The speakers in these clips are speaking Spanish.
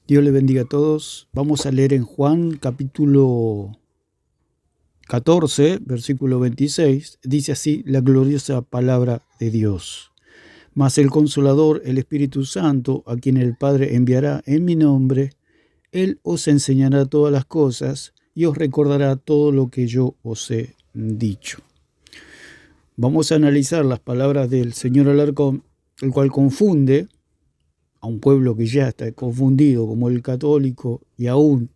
Dios le bendiga a todos. Vamos a leer en Juan capítulo 14, versículo 26. Dice así la gloriosa palabra de Dios. Mas el Consolador, el Espíritu Santo, a quien el Padre enviará en mi nombre, Él os enseñará todas las cosas y os recordará todo lo que yo os he dicho. Vamos a analizar las palabras del Señor Alarcón, el cual confunde a un pueblo que ya está confundido como el católico, y aún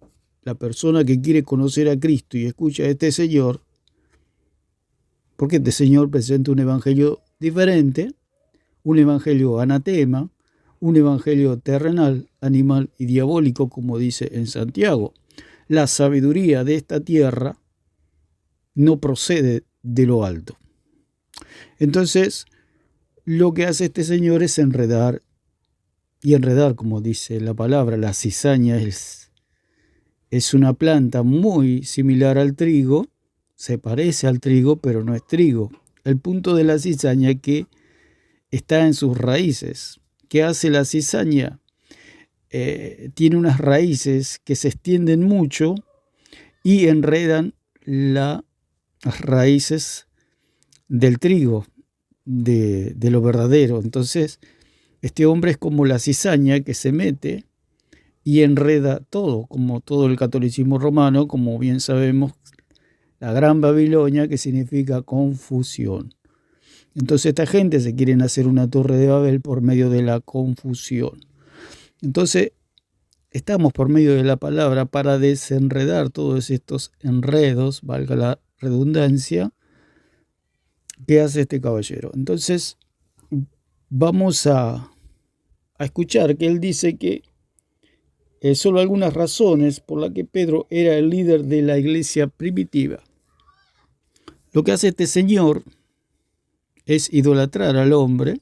la persona que quiere conocer a Cristo y escucha a este Señor, porque este Señor presenta un evangelio diferente, un evangelio anatema, un evangelio terrenal, animal y diabólico, como dice en Santiago. La sabiduría de esta tierra no procede de lo alto. Entonces, lo que hace este Señor es enredar, como dice la palabra. La cizaña es una planta muy similar al trigo, se parece al trigo, pero no es trigo. El punto de la cizaña es que está en sus raíces. ¿Qué hace la cizaña? Tiene unas raíces que se extienden mucho y enredan las raíces del trigo, de lo verdadero. Entonces, este hombre es como la cizaña que se mete y enreda todo, como todo el catolicismo romano, como bien sabemos, la Gran Babilonia, que significa confusión. Entonces esta gente se quieren hacer una torre de Babel por medio de la confusión. Entonces estamos por medio de la palabra para desenredar todos estos enredos, valga la redundancia, que hace este caballero. Entonces vamos a escuchar que él dice que solo algunas razones por las que Pedro era el líder de la iglesia primitiva. Lo que hace este señor es idolatrar al hombre,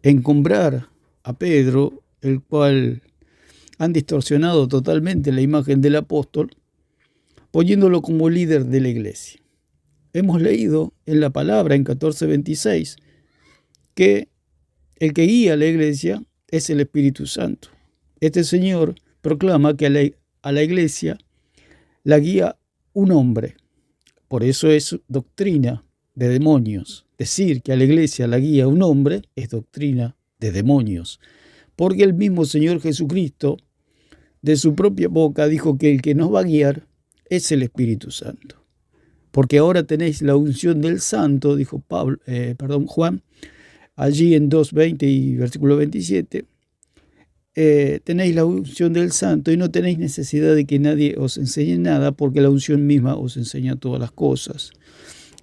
encumbrar a Pedro, el cual han distorsionado totalmente la imagen del apóstol, poniéndolo como líder de la iglesia. Hemos leído en la palabra, en 14:26, que el que guía a la iglesia es el Espíritu Santo. Este señor proclama que a la iglesia la guía un hombre. Por eso es doctrina de demonios. Decir que a la iglesia la guía un hombre es doctrina de demonios. Porque el mismo Señor Jesucristo, de su propia boca, dijo que el que nos va a guiar es el Espíritu Santo. Porque ahora tenéis la unción del Santo, dijo Juan, allí en 2:20 y versículo 27, tenéis la unción del Santo y no tenéis necesidad de que nadie os enseñe nada, porque la unción misma os enseña todas las cosas.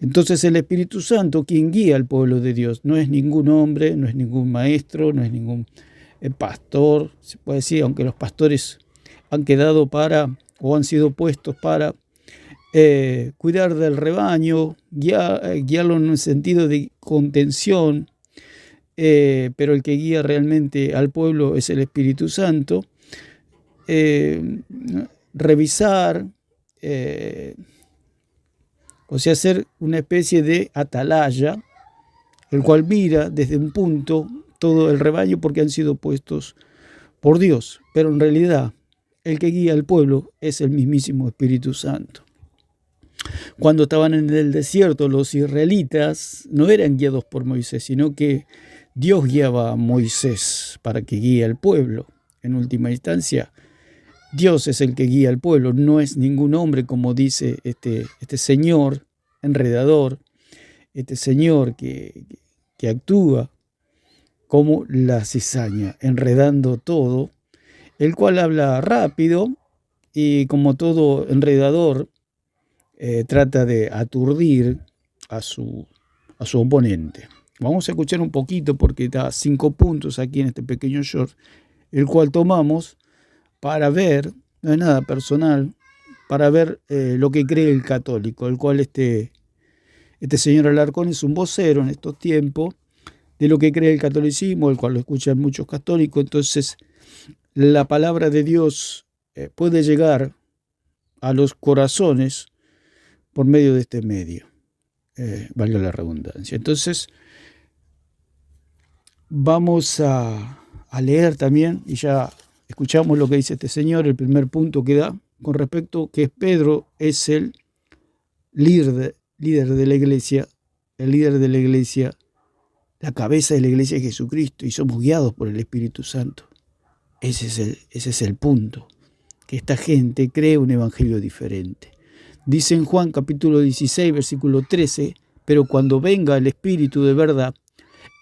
Entonces el Espíritu Santo, quien guía al pueblo de Dios, no es ningún hombre, no es ningún maestro, no es ningún pastor, se puede decir, aunque los pastores han quedado o han sido puestos para cuidar del rebaño, guiarlo en un sentido de contención, pero el que guía realmente al pueblo es el Espíritu Santo. Revisar, o sea, hacer una especie de atalaya, el cual mira desde un punto todo el rebaño porque han sido puestos por Dios, pero en realidad el que guía al pueblo es el mismísimo Espíritu Santo. Cuando estaban en el desierto, los israelitas no eran guiados por Moisés, sino que Dios guiaba a Moisés para que guíe al pueblo. En última instancia, Dios es el que guía al pueblo, no es ningún hombre, como dice este señor enredador, este señor que actúa como la cizaña, enredando todo, el cual habla rápido y, como todo enredador, trata de aturdir a su oponente. Vamos a escuchar un poquito porque da 5 puntos aquí en este pequeño short, el cual tomamos para ver, no es nada personal, para ver lo que cree el católico, el cual este señor Alarcón es un vocero en estos tiempos de lo que cree el catolicismo, el cual lo escuchan muchos católicos. Entonces la palabra de Dios puede llegar a los corazones por medio de este medio, valga la redundancia. Entonces vamos a leer también, y ya escuchamos lo que dice este señor, el primer punto que da con respecto que Pedro es el líder de la iglesia, el líder de la iglesia, la cabeza de la iglesia de Jesucristo, y somos guiados por el Espíritu Santo. Ese es el punto, que esta gente cree un evangelio diferente. Dice en Juan capítulo 16, versículo 13, pero cuando venga el Espíritu de verdad,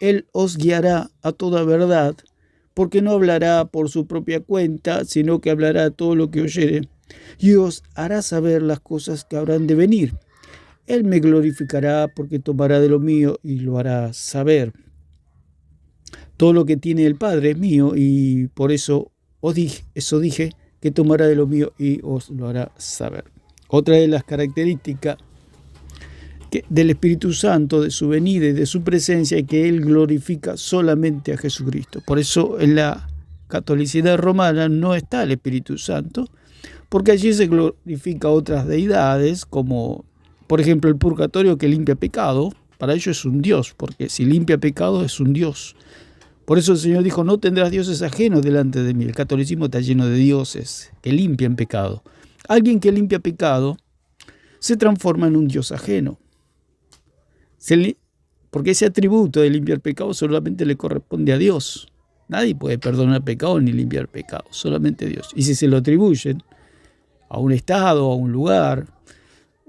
Él os guiará a toda verdad, porque no hablará por su propia cuenta, sino que hablará todo lo que oyere, y os hará saber las cosas que habrán de venir. Él me glorificará porque tomará de lo mío y lo hará saber. Todo lo que tiene el Padre es mío, y por eso dije, que tomará de lo mío y os lo hará saber. Otra de las características del Espíritu Santo, de su venida y de su presencia, es que Él glorifica solamente a Jesucristo. Por eso en la catolicidad romana no está el Espíritu Santo, porque allí se glorifica a otras deidades, como por ejemplo el purgatorio, que limpia pecado. Para ellos es un Dios, porque si limpia pecado es un Dios. Por eso el Señor dijo, no tendrás dioses ajenos delante de mí. El catolicismo está lleno de dioses que limpian pecado. Alguien que limpia pecado se transforma en un Dios ajeno. Porque ese atributo de limpiar pecado solamente le corresponde a Dios. Nadie puede perdonar pecado ni limpiar pecado, solamente Dios. Y si se lo atribuyen a un estado, a un lugar,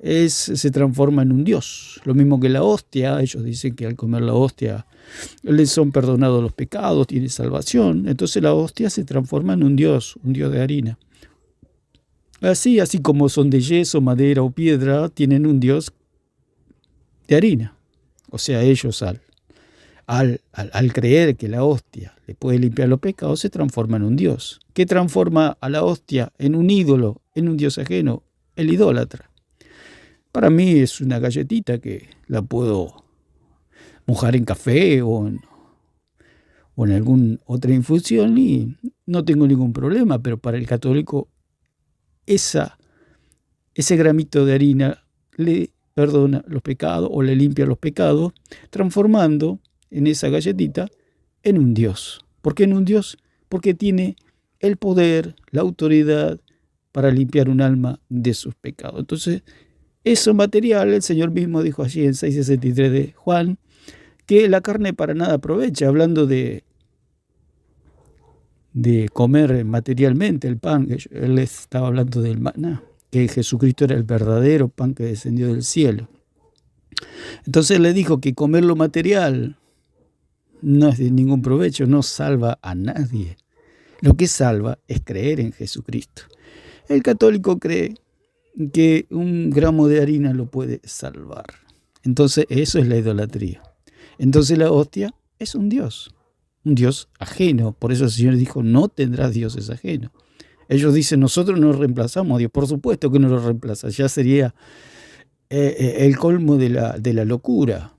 se transforma en un Dios. Lo mismo que la hostia, ellos dicen que al comer la hostia les son perdonados los pecados, tiene salvación. Entonces la hostia se transforma en un Dios de harina. Así como son de yeso, madera o piedra, tienen un Dios de harina. O sea, ellos al creer que la hostia le puede limpiar los pecados, se transforma en un Dios. ¿Qué transforma a la hostia en un ídolo, en un Dios ajeno? El idólatra. Para mí es una galletita que la puedo mojar en café o en alguna otra infusión y no tengo ningún problema, pero para el católico ese gramito de harina le perdona los pecados o le limpia los pecados, transformando en esa galletita en un Dios. ¿Por qué en un Dios? Porque tiene el poder, la autoridad para limpiar un alma de sus pecados. Entonces, eso material, el Señor mismo dijo allí en 6:63 de Juan, que la carne para nada aprovecha, hablando de comer materialmente el pan. Él estaba hablando del maná, que Jesucristo era el verdadero pan que descendió del cielo. Entonces le dijo que comer lo material no es de ningún provecho, no salva a nadie. Lo que salva es creer en Jesucristo. El católico cree que un gramo de harina lo puede salvar. Entonces eso es la idolatría. Entonces la hostia es un Dios ajeno. Por eso el Señor dijo, no tendrás dioses ajenos. Ellos dicen, nosotros no reemplazamos a Dios. Por supuesto que no lo reemplaza, ya sería el colmo de la locura.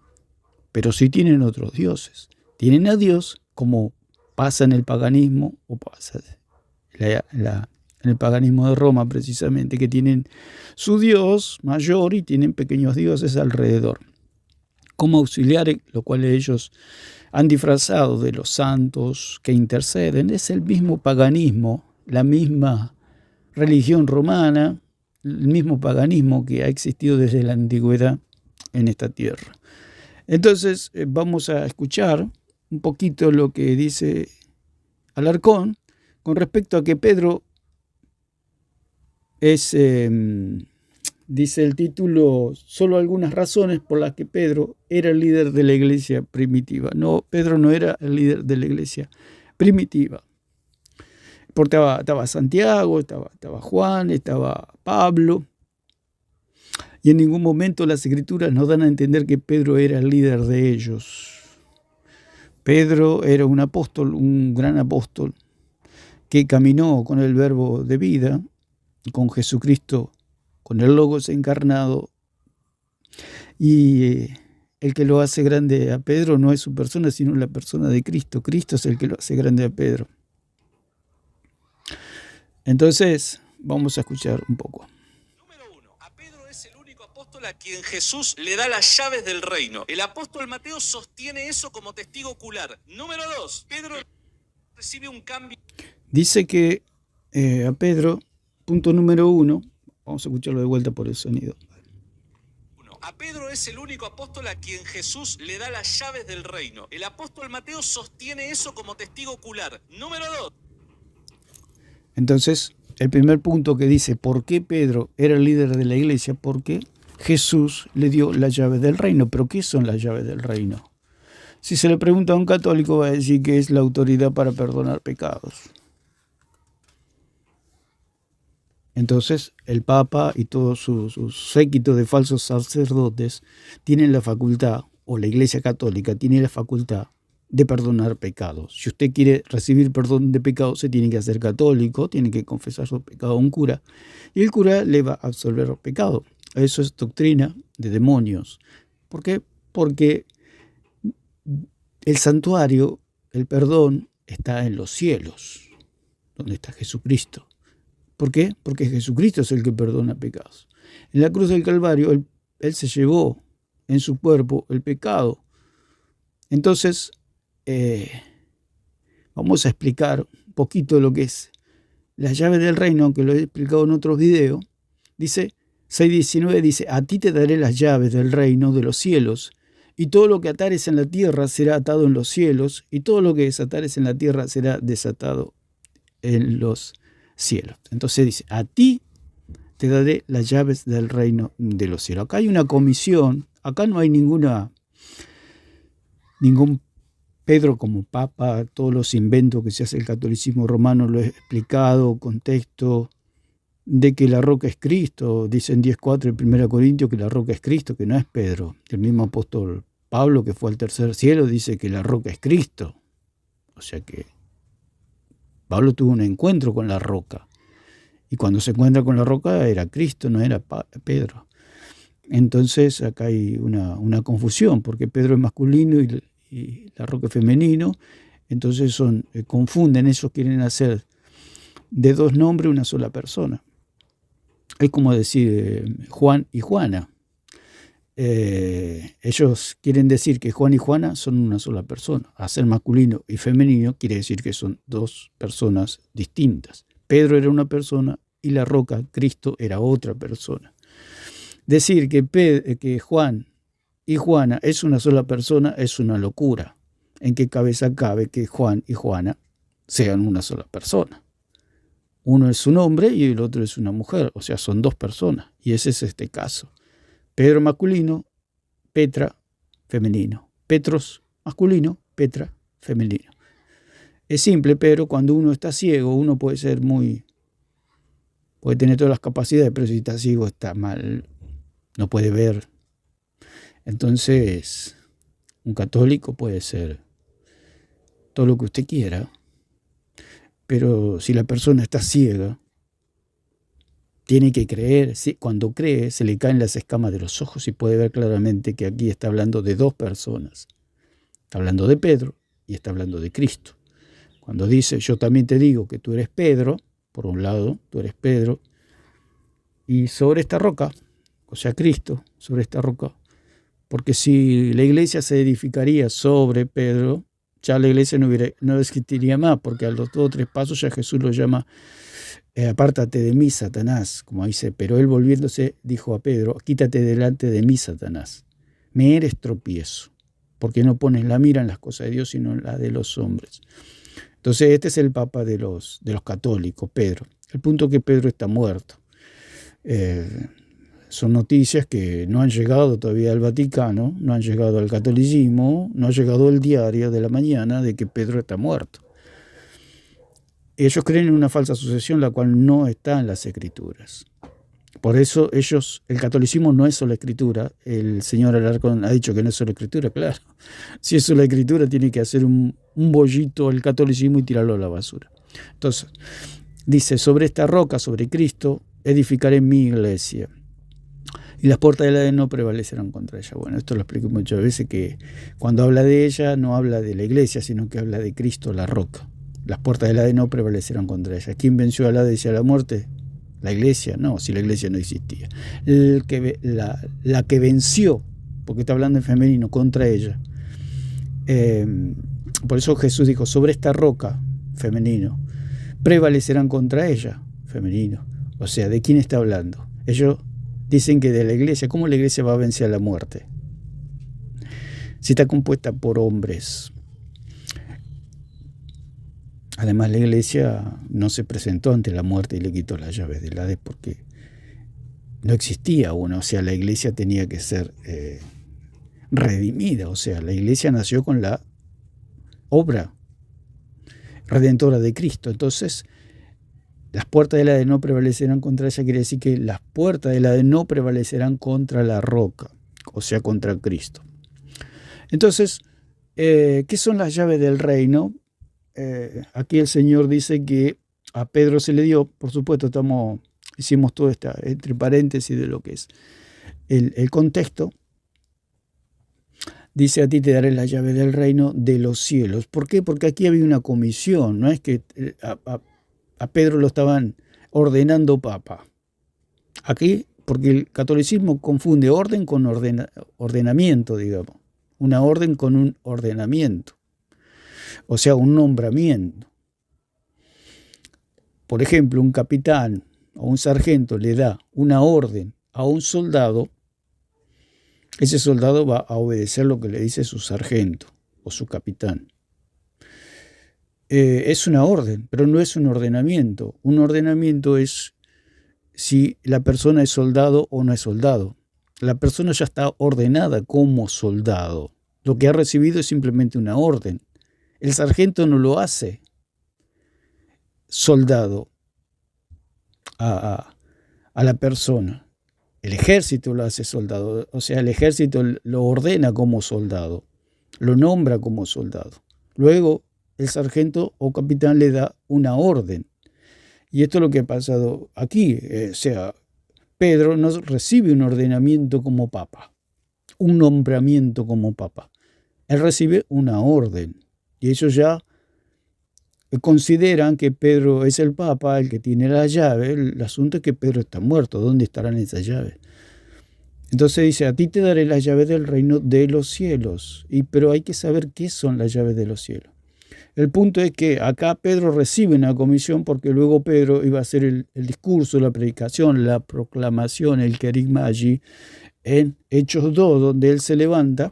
Pero sí tienen otros dioses. Tienen a Dios, como pasa en el paganismo, o pasa en el paganismo de Roma precisamente, que tienen su Dios mayor y tienen pequeños dioses alrededor, como auxiliares, lo cual ellos han disfrazado de los santos que interceden. Es el mismo paganismo, la misma religión romana, el mismo paganismo que ha existido desde la antigüedad en esta tierra. Entonces vamos a escuchar un poquito lo que dice Alarcón con respecto a que Pedro es, dice el título, solo algunas razones por las que Pedro era el líder de la iglesia primitiva. No, Pedro no era el líder de la iglesia primitiva. Porque estaba Santiago, estaba Juan, estaba Pablo. Y en ningún momento las escrituras nos dan a entender que Pedro era el líder de ellos. Pedro era un apóstol, un gran apóstol, que caminó con el verbo de vida, con Jesucristo, con el Logos encarnado. Y el que lo hace grande a Pedro no es su persona, sino la persona de Cristo. Cristo es el que lo hace grande a Pedro. Entonces, vamos a escuchar un poco. Número 1. A Pedro es el único apóstol a quien Jesús le da las llaves del reino. El apóstol Mateo sostiene eso como testigo ocular. Número 2. Pedro recibe un cambio. Dice que a Pedro, punto número 1, vamos a escucharlo de vuelta por el sonido. A Pedro es el único apóstol a quien Jesús le da las llaves del reino. El apóstol Mateo sostiene eso como testigo ocular. Número 2. Entonces, el primer punto que dice por qué Pedro era el líder de la iglesia, porque Jesús le dio las llaves del reino. ¿Pero qué son las llaves del reino? Si se le pregunta a un católico, va a decir que es la autoridad para perdonar pecados. Entonces, el Papa y todo su séquito de falsos sacerdotes tienen la facultad, o la Iglesia Católica tiene la facultad de perdonar pecados. Si usted quiere recibir perdón de pecados, se tiene que hacer católico, tiene que confesar su pecado a un cura, y el cura le va a absolver el pecado. Eso es doctrina de demonios. ¿Por qué? Porque el santuario, el perdón, está en los cielos, donde está Jesucristo. ¿Por qué? Porque Jesucristo es el que perdona pecados. En la cruz del Calvario, Él se llevó en su cuerpo el pecado. Entonces, vamos a explicar un poquito lo que es las llaves del reino, que lo he explicado en otros videos. Dice, 6:19 dice, a ti te daré las llaves del reino de los cielos, y todo lo que atares en la tierra será atado en los cielos, y todo lo que desatares en la tierra será desatado en los cielos. Entonces dice, a ti te daré las llaves del reino de los cielos. Acá hay una comisión, acá no hay ningún Pedro como papa, todos los inventos que se hace el catolicismo romano lo he explicado, contexto de que la roca es Cristo, dice en 10:4 en 1 Corintios que la roca es Cristo, que no es Pedro. El mismo apóstol Pablo, que fue al tercer cielo, dice que la roca es Cristo. O sea que Pablo tuvo un encuentro con la roca. Y cuando se encuentra con la roca era Cristo, no era Pedro. Entonces acá hay una confusión, porque Pedro es masculino y la roca es femenino. Entonces confunden, ellos quieren hacer de dos nombres una sola persona. Es como decir Juan y Juana. Ellos quieren decir que Juan y Juana son una sola persona. Hacer masculino y femenino quiere decir que son dos personas distintas. Pedro era una persona y la roca, Cristo, era otra persona. Decir que Juan y Juana es una sola persona es una locura. ¿En qué cabeza cabe que Juan y Juana sean una sola persona? Uno es un hombre y el otro es una mujer, o sea, son dos personas. Y ese es este caso. Pedro masculino, Petra femenino. Petros masculino, Petra femenino. Es simple, pero cuando uno está ciego, uno puede tener todas las capacidades, pero si está ciego está mal, no puede ver. Entonces, un católico puede ser todo lo que usted quiera, pero si la persona está ciega, tiene que creer. Cuando cree, se le caen las escamas de los ojos y puede ver claramente que aquí está hablando de dos personas. Está hablando de Pedro y está hablando de Cristo. Cuando dice, yo también te digo que tú eres Pedro, por un lado, tú eres Pedro, y sobre esta roca, o sea, Cristo, sobre esta roca, porque si la iglesia se edificaría sobre Pedro, ya la iglesia no existiría más, porque a los 2 o 3 pasos ya Jesús lo llama, apártate de mí, Satanás, como dice, pero él volviéndose dijo a Pedro, quítate delante de mí, Satanás, me eres tropiezo, porque no pones la mira en las cosas de Dios, sino en las de los hombres. Entonces este es el papa de los católicos, Pedro. El punto es que Pedro está muerto. Son noticias que no han llegado todavía al Vaticano, no han llegado al catolicismo, no ha llegado el diario de la mañana de que Pedro está muerto. Ellos creen en una falsa sucesión, la cual no está en las Escrituras. Por eso el catolicismo no es solo Escritura. El señor Alarcón ha dicho que no es solo Escritura, claro. Si es solo Escritura, tiene que hacer un bollito al catolicismo y tirarlo a la basura. Entonces, dice, sobre esta roca, sobre Cristo, edificaré mi iglesia. Y las puertas del Hades no prevalecerán contra ella. Bueno, esto lo explico muchas veces, que cuando habla de ella, no habla de la iglesia, sino que habla de Cristo, la roca. Las puertas del Hades no prevalecerán contra ella. ¿Quién venció al Hades y a la muerte? ¿La iglesia? No, si la iglesia no existía. La que venció, porque está hablando en femenino, contra ella. Por eso Jesús dijo, sobre esta roca, femenino, prevalecerán contra ella, femenino. O sea, ¿de quién está hablando? Ellos dicen que de la iglesia. ¿Cómo la iglesia va a vencer a la muerte? Si está compuesta por hombres. Además, la iglesia no se presentó ante la muerte y le quitó las llaves del Hades porque no existía una. O sea, la iglesia tenía que ser redimida. O sea, la iglesia nació con la obra redentora de Cristo. Entonces, las puertas del Hades no prevalecerán contra ella, quiere decir que las puertas del Hades no prevalecerán contra la roca, o sea, contra Cristo. Entonces, ¿qué son las llaves del reino? Aquí el Señor dice que a Pedro se le dio, por supuesto, hicimos todo esta entre paréntesis de lo que es el contexto. Dice, a ti te daré las llaves del reino de los cielos. ¿Por qué? Porque aquí había una comisión, no es que a Pedro lo estaban ordenando papa. Aquí, porque el catolicismo confunde orden con ordenamiento, digamos. Una orden con un ordenamiento. O sea, un nombramiento. Por ejemplo, un capitán o un sargento le da una orden a un soldado. Ese soldado va a obedecer lo que le dice su sargento o su capitán. Es una orden, pero no es un ordenamiento. Un ordenamiento es si la persona es soldado o no es soldado. La persona ya está ordenada como soldado. Lo que ha recibido es simplemente una orden. El sargento no lo hace soldado a la persona. El ejército lo hace soldado. O sea, el ejército lo ordena como soldado. Lo nombra como soldado. Luego, el sargento o capitán le da una orden. Y esto es lo que ha pasado aquí. O sea, Pedro no recibe un ordenamiento como papa, un nombramiento como papa. Él recibe una orden. Y ellos ya consideran que Pedro es el papa, el que tiene la llave. El asunto es que Pedro está muerto. ¿Dónde estarán esas llaves? Entonces dice, a ti te daré las llaves del reino de los cielos. Pero hay que saber qué son las llaves de los cielos. El punto es que acá Pedro recibe una comisión porque luego Pedro iba a hacer el discurso, la predicación, la proclamación, el querigma allí en Hechos 2, donde él se levanta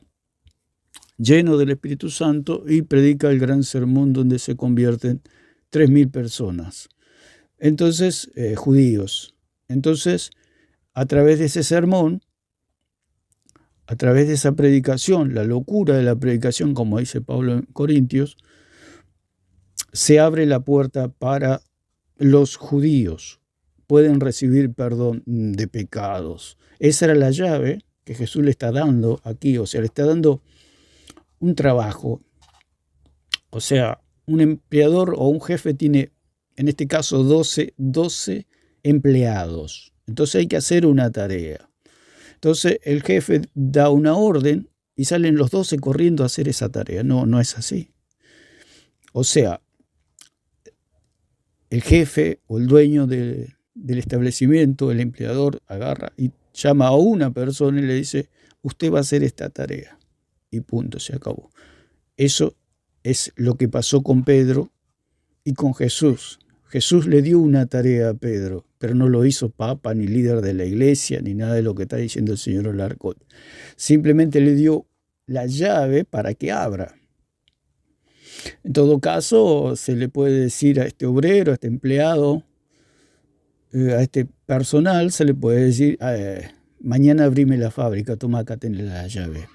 lleno del Espíritu Santo y predica el gran sermón donde se convierten 3.000 personas. Entonces, judíos. Entonces, a través de ese sermón, a través de esa predicación, la locura de la predicación, como dice Pablo en Corintios, se abre la puerta para los judíos. Pueden recibir perdón de pecados. Esa era la llave que Jesús le está dando aquí. O sea, le está dando un trabajo. O sea, un empleador o un jefe tiene, en este caso, 12 empleados. Entonces hay que hacer una tarea. Entonces el jefe da una orden y salen los 12 corriendo a hacer esa tarea. No es así. O sea, el jefe o el dueño del establecimiento, el empleador, agarra y llama a una persona y le dice, usted va a hacer esta tarea. Y punto, se acabó. Eso es lo que pasó con Pedro y con Jesús. Jesús le dio una tarea a Pedro, pero no lo hizo papa, ni líder de la iglesia, ni nada de lo que está diciendo el señor Olarcón. Simplemente le dio la llave para que abra. En todo caso, se le puede decir a este obrero, a este empleado, a este personal, se le puede decir, mañana abrime la fábrica, toma acá, tenés la llave.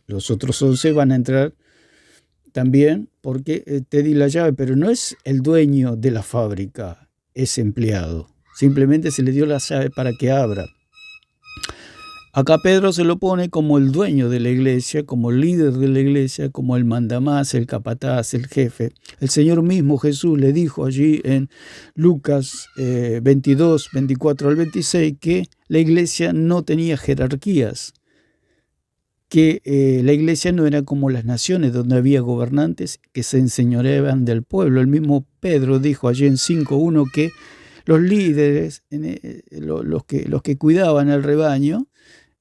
Los otros 11 van a entrar también porque te di la llave, pero no es el dueño de la fábrica, ese empleado. Simplemente se le dio la llave para que abra. Acá Pedro se lo pone como el dueño de la iglesia, como el líder de la iglesia, como el mandamás, el capataz, el jefe. El Señor mismo Jesús le dijo allí en Lucas 22, 24 al 26 que la iglesia no tenía jerarquías, que la iglesia no era como las naciones donde había gobernantes que se enseñoreaban del pueblo. El mismo Pedro dijo allí en 5.1 que los líderes, los que cuidaban el rebaño,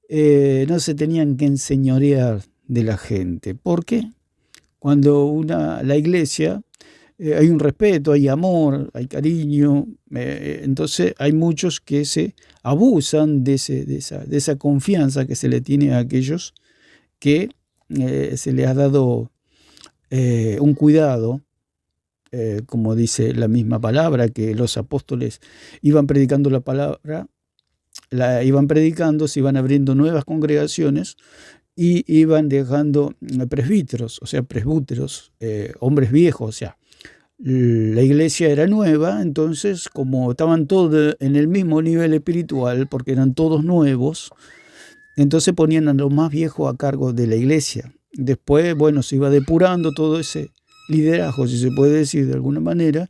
no se tenían que enseñorear de la gente. ¿Por qué? Cuando la iglesia hay un respeto, hay amor, hay cariño. Entonces hay muchos que se abusan de esa confianza que se le tiene a aquellos que se les ha dado un cuidado, como dice la misma palabra, que los apóstoles iban predicando la palabra, iban predicando, se iban abriendo nuevas congregaciones y iban dejando presbíteros, o sea, presbúteros, hombres viejos, o sea, la iglesia era nueva, entonces como estaban todos en el mismo nivel espiritual, porque eran todos nuevos, entonces ponían a los más viejos a cargo de la iglesia. Después, bueno, se iba depurando todo ese liderazgo, si se puede decir de alguna manera,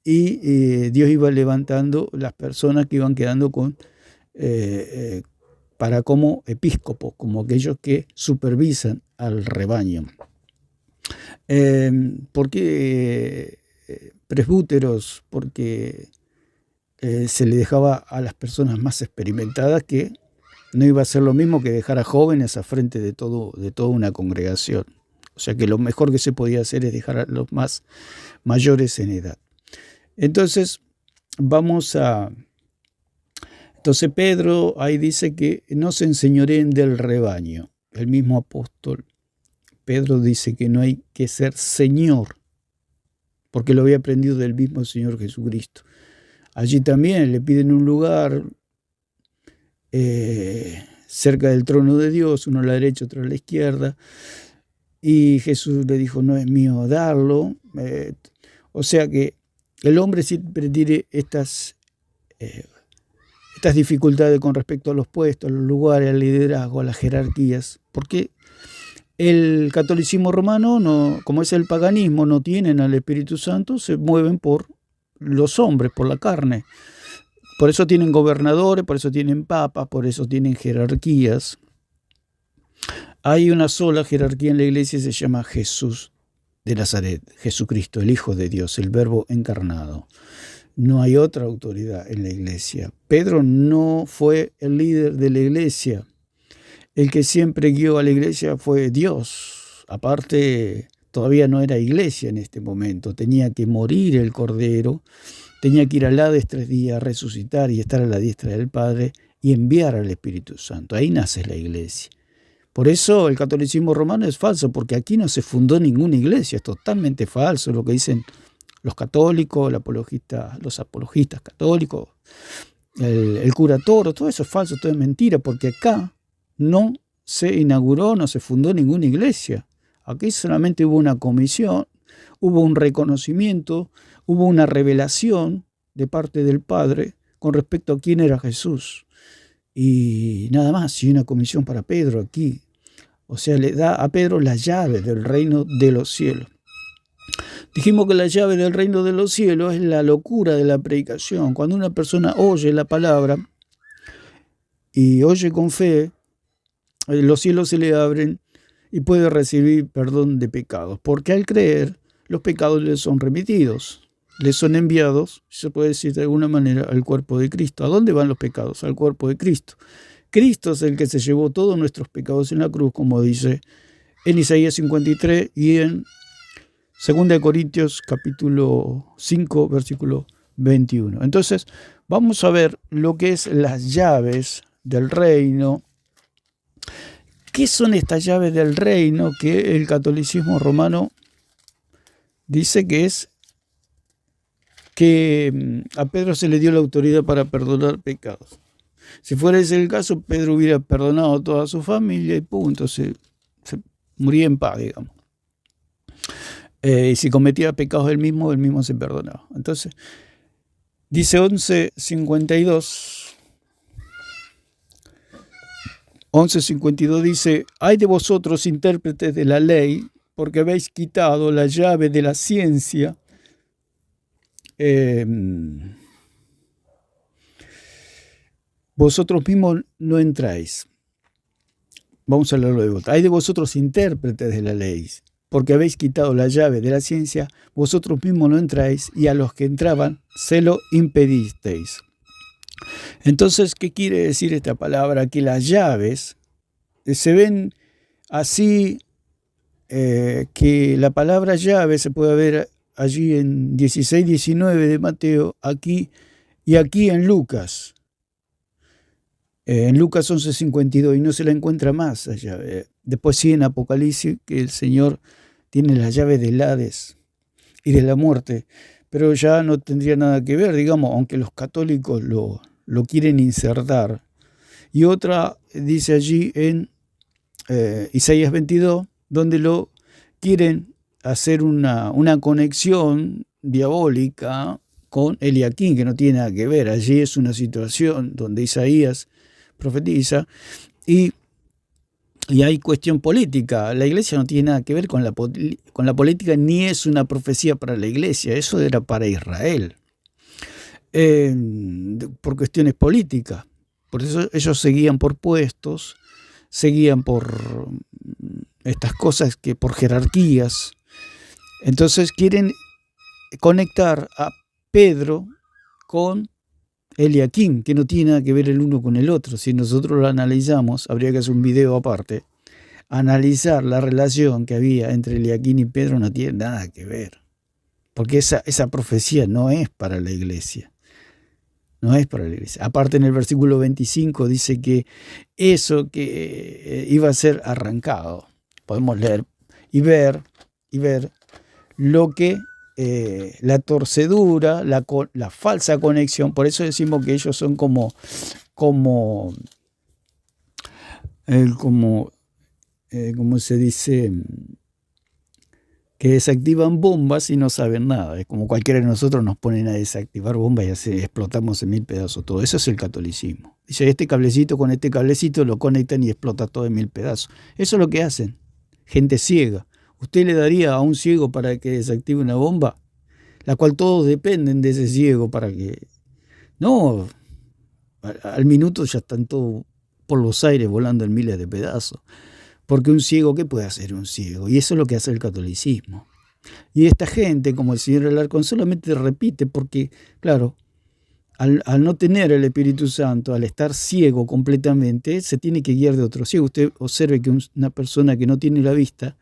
y Dios iba levantando las personas que iban quedando para como episcopos, como aquellos que supervisan al rebaño. ¿Por qué presbúteros? Porque se le dejaba a las personas más experimentadas, que no iba a ser lo mismo que dejar a jóvenes a frente de toda una congregación. O sea que lo mejor que se podía hacer es dejar a los más mayores en edad. Entonces, Entonces Pedro ahí dice que no se enseñoreen del rebaño. El mismo apóstol Pedro dice que no hay que ser señor, porque lo había aprendido del mismo Señor Jesucristo. Allí también le piden un lugar cerca del trono de Dios, uno a la derecha, otro a la izquierda, y Jesús le dijo, no es mío darlo. O sea que el hombre siempre tiene estas dificultades con respecto a los puestos, a los lugares, al liderazgo, a las jerarquías, porque el catolicismo romano, no, como es el paganismo, no tienen al Espíritu Santo, se mueven por los hombres, por la carne. Por eso tienen gobernadores, por eso tienen papas, por eso tienen jerarquías. Hay una sola jerarquía en la iglesia y se llama Jesús de Nazaret, Jesucristo, el Hijo de Dios, el Verbo encarnado. No hay otra autoridad en la iglesia. Pedro no fue el líder de la iglesia. El que siempre guió a la iglesia fue Dios. Aparte, todavía no era iglesia en este momento. Tenía que morir el Cordero, tenía que ir al Hades 3 días, resucitar y estar a la diestra del Padre y enviar al Espíritu Santo. Ahí nace la iglesia. Por eso el catolicismo romano es falso, porque aquí no se fundó ninguna iglesia. Es totalmente falso lo que dicen los católicos, los apologistas católicos, el cura Toro. Todo eso es falso, todo es mentira, porque acá no se inauguró, no se fundó ninguna iglesia. Aquí solamente hubo una comisión, hubo un reconocimiento, hubo una revelación de parte del Padre con respecto a quién era Jesús. Y nada más, y una comisión para Pedro aquí. O sea, le da a Pedro las llaves del reino de los cielos. Dijimos que la llave del reino de los cielos es la locura de la predicación. Cuando una persona oye la palabra y oye con fe, los cielos se le abren y puede recibir perdón de pecados, porque al creer los pecados le son remitidos, le son enviados, se puede decir de alguna manera, al cuerpo de Cristo. ¿A dónde van los pecados? Al cuerpo de Cristo. Cristo es el que se llevó todos nuestros pecados en la cruz, como dice en Isaías 53 y en 2 Corintios capítulo 5, versículo 21. Entonces, vamos a ver lo que es las llaves del reino. ¿Qué son estas llaves del reino que el catolicismo romano dice que a Pedro se le dio la autoridad para perdonar pecados? Si fuera ese el caso, Pedro hubiera perdonado a toda su familia y punto, se moría en paz, digamos. Y si cometía pecados él mismo se perdonaba. Entonces, dice 11:52 dice, hay de vosotros intérpretes de la ley, porque habéis quitado la llave de la ciencia. Vosotros mismos no entráis. Vamos a leerlo de vuelta. Hay de vosotros intérpretes de la ley, porque habéis quitado la llave de la ciencia, vosotros mismos no entráis, y a los que entraban se lo impedisteis. Entonces, ¿qué quiere decir esta palabra? Que las llaves se ven así, que la palabra llave se puede ver allí en 16, 19 de Mateo, aquí y aquí en Lucas. En Lucas 11:52, y no se la encuentra más allá. Después sí en Apocalipsis, que el Señor tiene las llaves del Hades y de la muerte, pero ya no tendría nada que ver, digamos, aunque los católicos lo quieren insertar. Y otra dice allí en Isaías 22, donde lo quieren hacer una conexión diabólica con Eliaquín, que no tiene nada que ver. Allí es una situación donde Isaías profetiza y hay cuestión política. La iglesia no tiene nada que ver con la política, ni es una profecía para la iglesia, eso era para Israel, por cuestiones políticas. Por eso ellos seguían por puestos, seguían por estas cosas, que por jerarquías. Entonces quieren conectar a Pedro con Eliaquín, que no tiene nada que ver el uno con el otro. Si nosotros lo analizamos, habría que hacer un video aparte. Analizar la relación que había entre Eliaquín y Pedro no tiene nada que ver, porque esa profecía no es para la iglesia. No es para la iglesia. Aparte, en el versículo 25 dice que eso que iba a ser arrancado. Podemos leer y ver lo que la torcedura, la falsa conexión. Por eso decimos que ellos son como se dice, que desactivan bombas y no saben nada. Es como cualquiera de nosotros nos ponen a desactivar bombas y así explotamos en 1000 pedazos todo. Eso es el catolicismo. Dice, este cablecito con este cablecito lo conectan y explota todo en 1000 pedazos. Eso es lo que hacen. Gente ciega. ¿Usted le daría a un ciego para que desactive una bomba? La cual todos dependen de ese ciego para que... No, al minuto ya están todos por los aires volando en miles de pedazos. Porque un ciego, ¿qué puede hacer un ciego? Y eso es lo que hace el catolicismo. Y esta gente, como el señor Alarcón, solamente repite porque, claro, al no tener el Espíritu Santo, al estar ciego completamente, se tiene que guiar de otro ciego. Usted observe que una persona que no tiene la vista,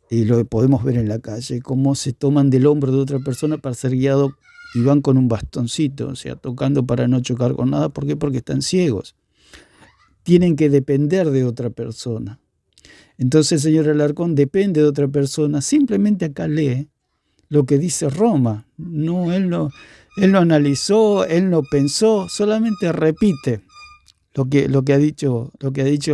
y lo podemos ver en la calle, cómo se toman del hombro de otra persona para ser guiado y van con un bastoncito, o sea, tocando para no chocar con nada. ¿Por qué? Porque están ciegos. Tienen que depender de otra persona. Entonces el señor Alarcón depende de otra persona. Simplemente acá lee lo que dice Roma. No, él no analizó, él no pensó, solamente repite lo que ha dicho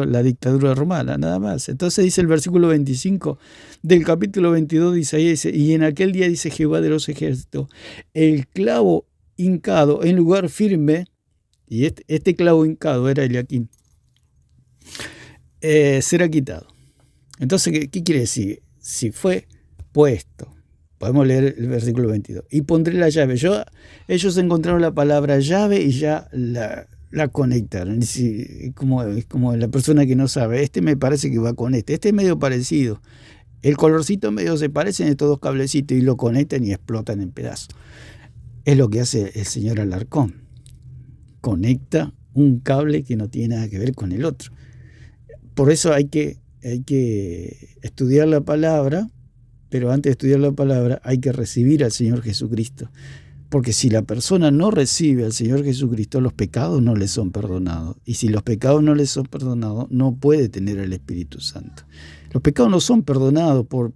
la dictadura romana, nada más. Entonces dice el versículo 25 del capítulo 22 de Isaías, y en aquel día dice Jehová de los ejércitos, el clavo hincado en lugar firme, y este clavo hincado era Eliaquín, será quitado. Entonces, ¿qué quiere decir? Si fue puesto, podemos leer el versículo 22, y pondré la llave. Ellos encontraron la palabra llave y ya la conectaron. Es como la persona que no sabe, me parece que va con este es medio parecido, el colorcito medio se parecen, estos dos cablecitos, y lo conectan y explotan en pedazos. Es lo que hace el señor Alarcón, conecta un cable que no tiene nada que ver con el otro. Por eso hay que estudiar la palabra, pero antes de estudiar la palabra hay que recibir al Señor Jesucristo. Porque si la persona no recibe al Señor Jesucristo, los pecados no le son perdonados. Y si los pecados no le son perdonados, no puede tener el Espíritu Santo. Los pecados no son perdonados por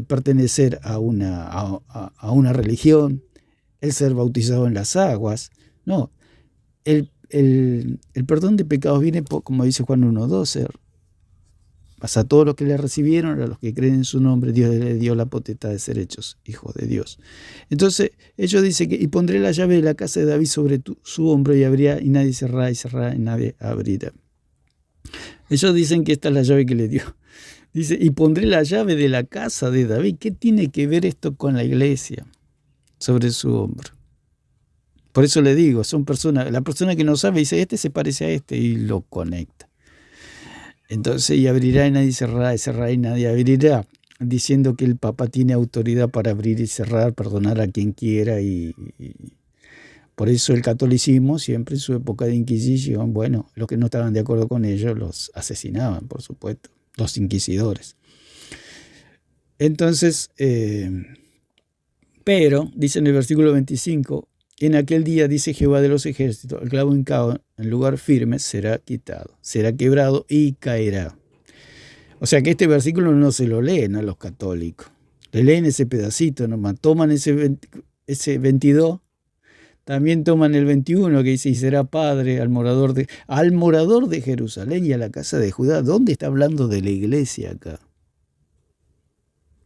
pertenecer a una religión, el ser bautizado en las aguas. No, el perdón de pecados viene, como dice Juan 1:12, a todos los que le recibieron, a los que creen en su nombre, Dios le dio la potestad de ser hechos hijos de Dios. Entonces, ellos dicen que, y pondré la llave de la casa de David sobre su hombro, y abrirá, y nadie cerrará, y cerrará, y nadie abrirá. Ellos dicen que esta es la llave que le dio. Dice, y pondré la llave de la casa de David. ¿Qué tiene que ver esto con la iglesia? Sobre su hombro. Por eso le digo, la persona que no sabe dice, se parece a y lo conecta. Entonces, y abrirá y nadie cerrará, y cerrará y nadie abrirá, diciendo que el Papa tiene autoridad para abrir y cerrar, perdonar a quien quiera, y por eso el catolicismo siempre en su época de Inquisición, bueno, los que no estaban de acuerdo con ellos los asesinaban, por supuesto, los inquisidores. Entonces, pero, dice en el versículo 25, en aquel día, dice Jehová de los ejércitos, el clavo hincado en lugar firme será quitado, será quebrado y caerá. O sea que este versículo no se lo leen a los católicos. Le leen ese pedacito nomás, toman ese 22, también toman el 21 que dice, y será padre al morador de Jerusalén y a la casa de Judá. ¿Dónde está hablando de la iglesia acá?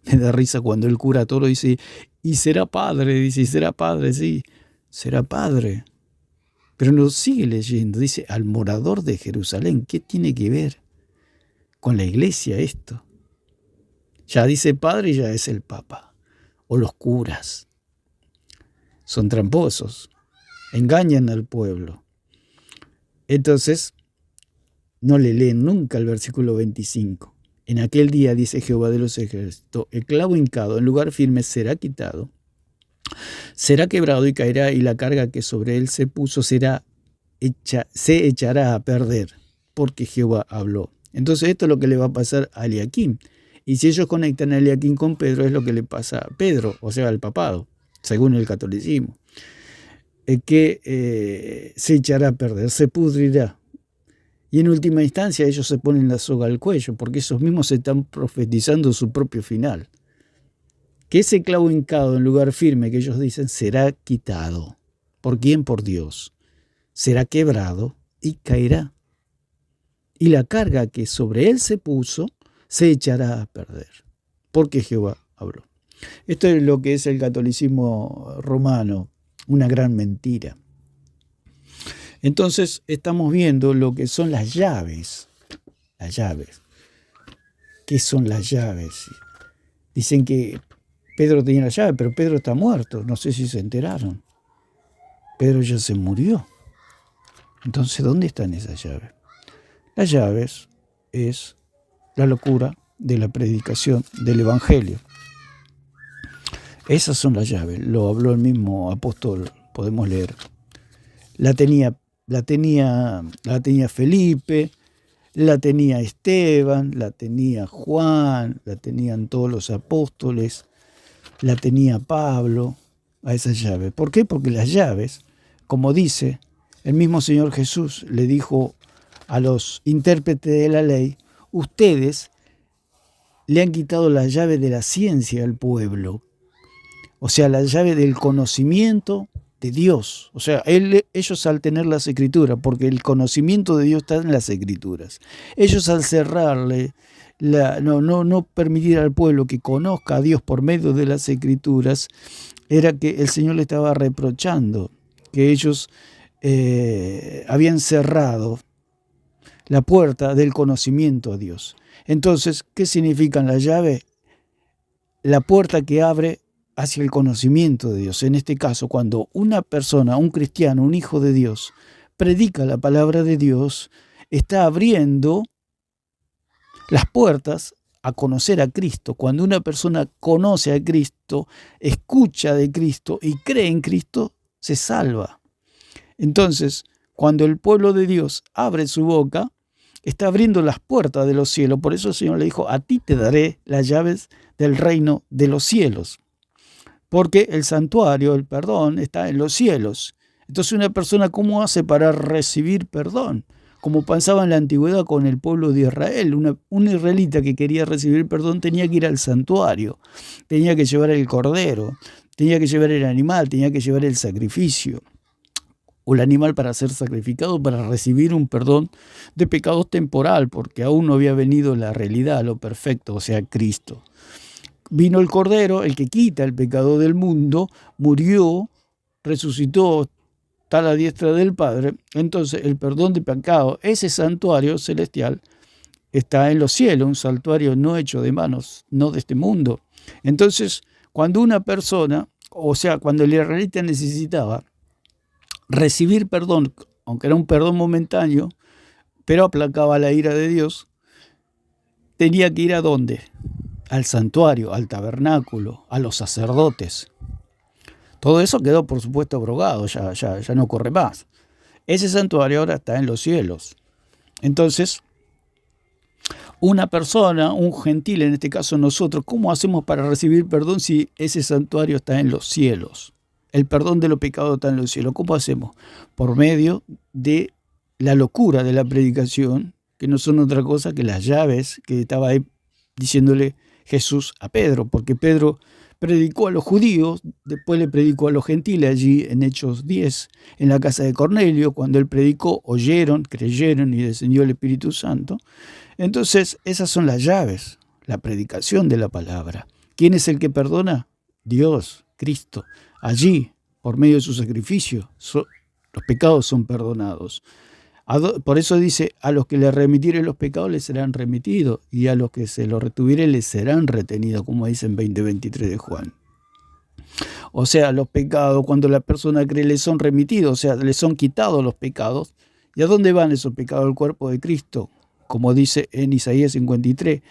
Me da risa cuando el cura Toro dice, y será padre, dice, y será padre, sí, será padre. Pero no sigue leyendo, dice, al morador de Jerusalén. ¿Qué tiene que ver con la iglesia esto? Ya dice padre y ya es el papa, o los curas. Son tramposos, engañan al pueblo. Entonces, no le leen nunca el versículo 25. En aquel día, dice Jehová de los ejércitos, el clavo hincado en lugar firme será quitado, será quebrado y caerá, y la carga que sobre él se puso se echará a perder, porque Jehová habló. Entonces esto es lo que le va a pasar a Eliaquim. Y si ellos conectan a Eliaquim con Pedro, es lo que le pasa a Pedro, o sea, al papado, según el catolicismo, que se echará a perder, se pudrirá. Y en última instancia ellos se ponen la soga al cuello, porque esos mismos están profetizando su propio final. Que ese clavo hincado en lugar firme que ellos dicen será quitado. ¿Por quién? Por Dios. Será quebrado y caerá. Y la carga que sobre él se puso se echará a perder, porque Jehová habló. Esto es lo que es el catolicismo romano, una gran mentira. Entonces estamos viendo lo que son las llaves. Las llaves. ¿Qué son las llaves? Dicen que Pedro tenía la llave, pero Pedro está muerto. No sé si se enteraron. Pedro ya se murió. Entonces, ¿dónde están esas llaves? Las llaves es la locura de la predicación del Evangelio. Esas son las llaves. Lo habló el mismo apóstol, podemos leer. La tenía Felipe, la tenía Esteban, la tenía Juan, la tenían todos los apóstoles, la tenía Pablo, a esas llaves. ¿Por qué? Porque las llaves, como dice el mismo Señor Jesús, le dijo a los intérpretes de la ley, ustedes le han quitado la llave de la ciencia al pueblo, o sea, la llave del conocimiento de Dios. O sea, ellos al tener las escrituras, porque el conocimiento de Dios está en las escrituras, ellos al cerrarle, no permitir al pueblo que conozca a Dios por medio de las escrituras, era que el Señor le estaba reprochando que ellos habían cerrado la puerta del conocimiento a Dios. Entonces, ¿qué significan las llaves? La puerta que abre hacia el conocimiento de Dios. En este caso, cuando una persona, un cristiano, un hijo de Dios, predica la palabra de Dios, está abriendo las puertas a conocer a Cristo. Cuando una persona conoce a Cristo, escucha de Cristo y cree en Cristo, se salva. Entonces, cuando el pueblo de Dios abre su boca, está abriendo las puertas de los cielos. Por eso el Señor le dijo, a ti te daré las llaves del reino de los cielos. Porque el santuario, el perdón, está en los cielos. Entonces una persona, ¿cómo hace para recibir perdón? Como pasaba en la antigüedad con el pueblo de Israel. Un israelita que quería recibir perdón tenía que ir al santuario, tenía que llevar el cordero, tenía que llevar el animal, tenía que llevar el sacrificio, o el animal para ser sacrificado, para recibir un perdón de pecados temporal, porque aún no había venido la realidad, lo perfecto, o sea, Cristo. Vino el Cordero, el que quita el pecado del mundo, murió, resucitó, está a la diestra del Padre. Entonces el perdón de pecado, ese santuario celestial, está en los cielos, un santuario no hecho de manos, no de este mundo. Entonces, cuando una persona, o sea, cuando el israelita necesitaba recibir perdón, aunque era un perdón momentáneo, pero aplacaba la ira de Dios, tenía que ir ¿a dónde? Al santuario, al tabernáculo, a los sacerdotes. Todo eso quedó, por supuesto, abrogado, ya no corre más. Ese santuario ahora está en los cielos. Entonces, una persona, un gentil, en este caso nosotros, ¿cómo hacemos para recibir perdón si ese santuario está en los cielos? El perdón de los pecados está en los cielos. ¿Cómo hacemos? Por medio de la locura de la predicación, que no son otra cosa que las llaves que estaba ahí diciéndole Jesús a Pedro, porque Pedro predicó a los judíos, después le predicó a los gentiles allí en Hechos 10, en la casa de Cornelio. Cuando él predicó, oyeron, creyeron y descendió el Espíritu Santo. Entonces, esas son las llaves, la predicación de la palabra. ¿Quién es el que perdona? Dios, Cristo. Allí, por medio de su sacrificio, los pecados son perdonados. Por eso dice, a los que le remitieren los pecados les serán remitidos, y a los que se los retuvieren les serán retenidos, como dice en 20:23 de Juan. O sea, los pecados, cuando la persona cree, le son remitidos, o sea, le son quitados los pecados. ¿Y a dónde van esos pecados? Al cuerpo de Cristo, como dice en Isaías 53,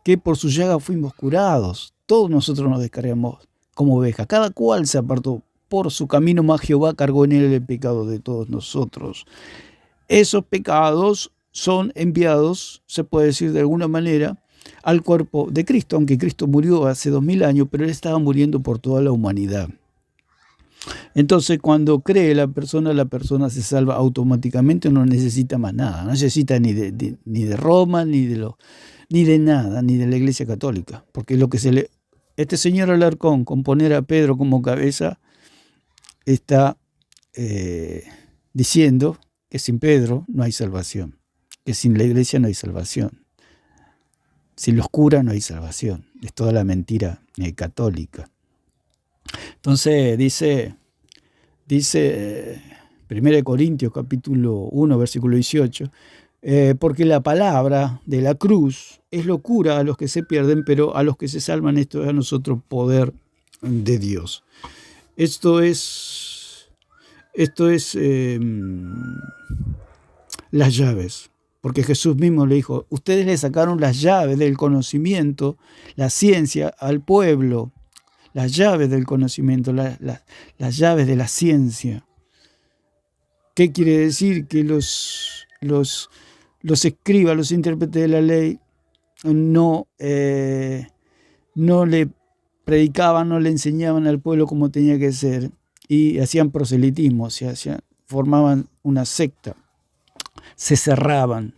que por su llaga fuimos curados. Todos nosotros nos descargamos como ovejas, cada cual se apartó por su camino, mas Jehová cargó en él el pecado de todos nosotros. Esos pecados son enviados, se puede decir de alguna manera, al cuerpo de Cristo, aunque Cristo murió hace 2000 años, pero él estaba muriendo por toda la humanidad. Entonces, cuando cree la persona se salva automáticamente, no necesita más nada, no necesita ni de Roma, ni de nada, ni de la Iglesia Católica, porque lo que este señor Alarcón, con poner a Pedro como cabeza, está diciendo que sin Pedro no hay salvación, que sin la Iglesia no hay salvación, sin los curas no hay salvación. Es toda la mentira católica. Entonces dice 1 Corintios capítulo 1, versículo 18, porque la palabra de la cruz es locura a los que se pierden, pero a los que se salvan, esto es a nosotros poder de Dios. Esto es las llaves, porque Jesús mismo le dijo, ustedes le sacaron las llaves del conocimiento, la ciencia al pueblo, las llaves del conocimiento, las llaves de la ciencia. ¿Qué quiere decir? Que los escribas, los intérpretes de la ley no le predicaban, no le enseñaban al pueblo cómo tenía que ser, y hacían proselitismo, formaban una secta, se cerraban,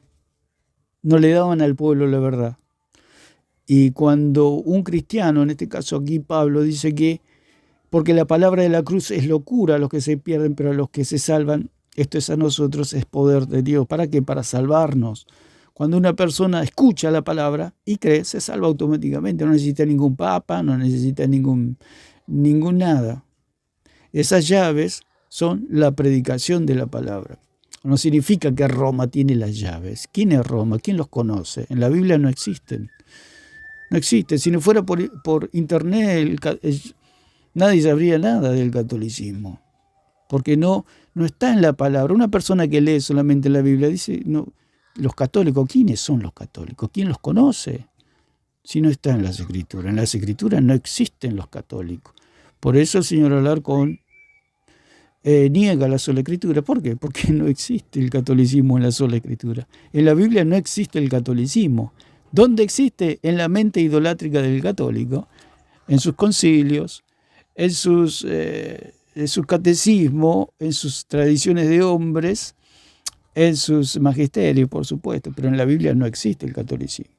no le daban al pueblo la verdad. Y cuando un cristiano, en este caso aquí Pablo, dice que porque la palabra de la cruz es locura a los que se pierden, pero a los que se salvan, esto es a nosotros, es poder de Dios. ¿Para qué? Para salvarnos. Cuando una persona escucha la palabra y cree, se salva automáticamente. No necesita ningún papa, no necesita ningún nada. Esas llaves son la predicación de la palabra. No significa que Roma tiene las llaves. ¿Quién es Roma? ¿Quién los conoce? En la Biblia no existen. No existen. Si no fuera por internet, nadie sabría nada del catolicismo. Porque no está en la palabra. Una persona que lee solamente la Biblia dice, no, los católicos, ¿quiénes son los católicos? ¿Quién los conoce? Si no está en las Escrituras. En las Escrituras no existen los católicos. Por eso el señor Alarcón niega la sola Escritura. ¿Por qué? Porque no existe el catolicismo en la sola Escritura. En la Biblia no existe el catolicismo. ¿Dónde existe? En la mente idolátrica del católico, en sus concilios, en su catecismo, en sus tradiciones de hombres, en sus magisterios, por supuesto, pero en la Biblia no existe el catolicismo.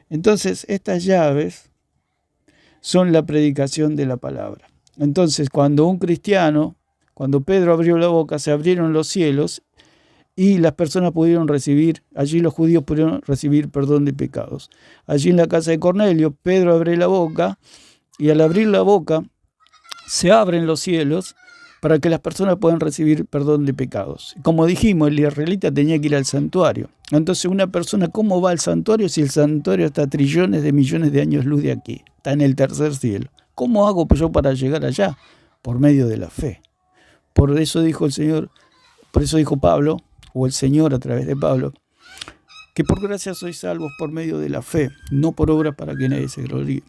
Entonces, estas llaves son la predicación de la palabra. Entonces, cuando Pedro abrió la boca, se abrieron los cielos y las personas pudieron recibir, allí los judíos pudieron recibir perdón de pecados. Allí en la casa de Cornelio, Pedro abre la boca y al abrir la boca se abren los cielos para que las personas puedan recibir perdón de pecados. Como dijimos, el israelita tenía que ir al santuario. Entonces una persona, ¿cómo va al santuario si el santuario está a trillones de millones de años luz de aquí? Está en el tercer cielo. ¿Cómo hago yo para llegar allá? Por medio de la fe. Por eso dijo el Señor, por eso dijo Pablo, o el Señor a través de Pablo, que por gracia sois salvos por medio de la fe, no por obras para que nadie se gloríe.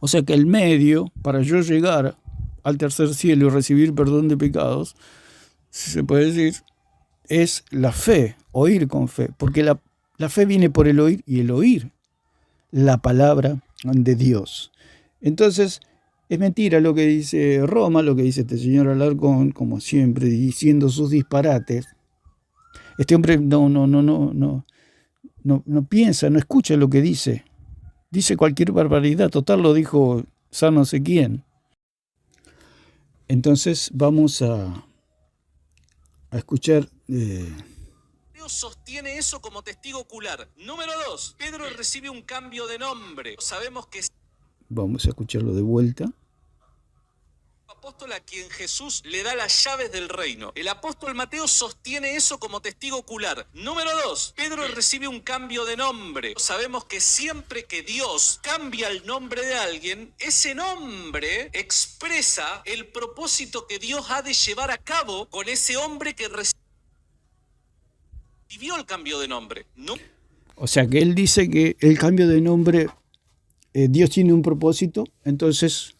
O sea que el medio para yo llegar al tercer cielo y recibir perdón de pecados, si se puede decir, es la fe, oír con fe, porque La fe viene por el oír y el oír la palabra de Dios. Entonces, es mentira lo que dice Roma, lo que dice este señor Alarcón, como siempre, diciendo sus disparates. Este hombre no piensa, no escucha lo que dice. Dice cualquier barbaridad, total lo dijo San no sé quién. Entonces vamos a escuchar. Sostiene eso como testigo ocular. Número 2, Pedro recibe un cambio de nombre. Sabemos que Vamos a escucharlo de vuelta. Apóstol a quien Jesús le da las llaves del reino. El apóstol Mateo sostiene eso como testigo ocular. Número 2, Pedro recibe un cambio de nombre. Sabemos que siempre que Dios cambia el nombre de alguien, ese nombre expresa el propósito que Dios ha de llevar a cabo con ese hombre que recibió el cambio de nombre. ¿No? O sea que él dice que el cambio de nombre, Dios tiene un propósito, entonces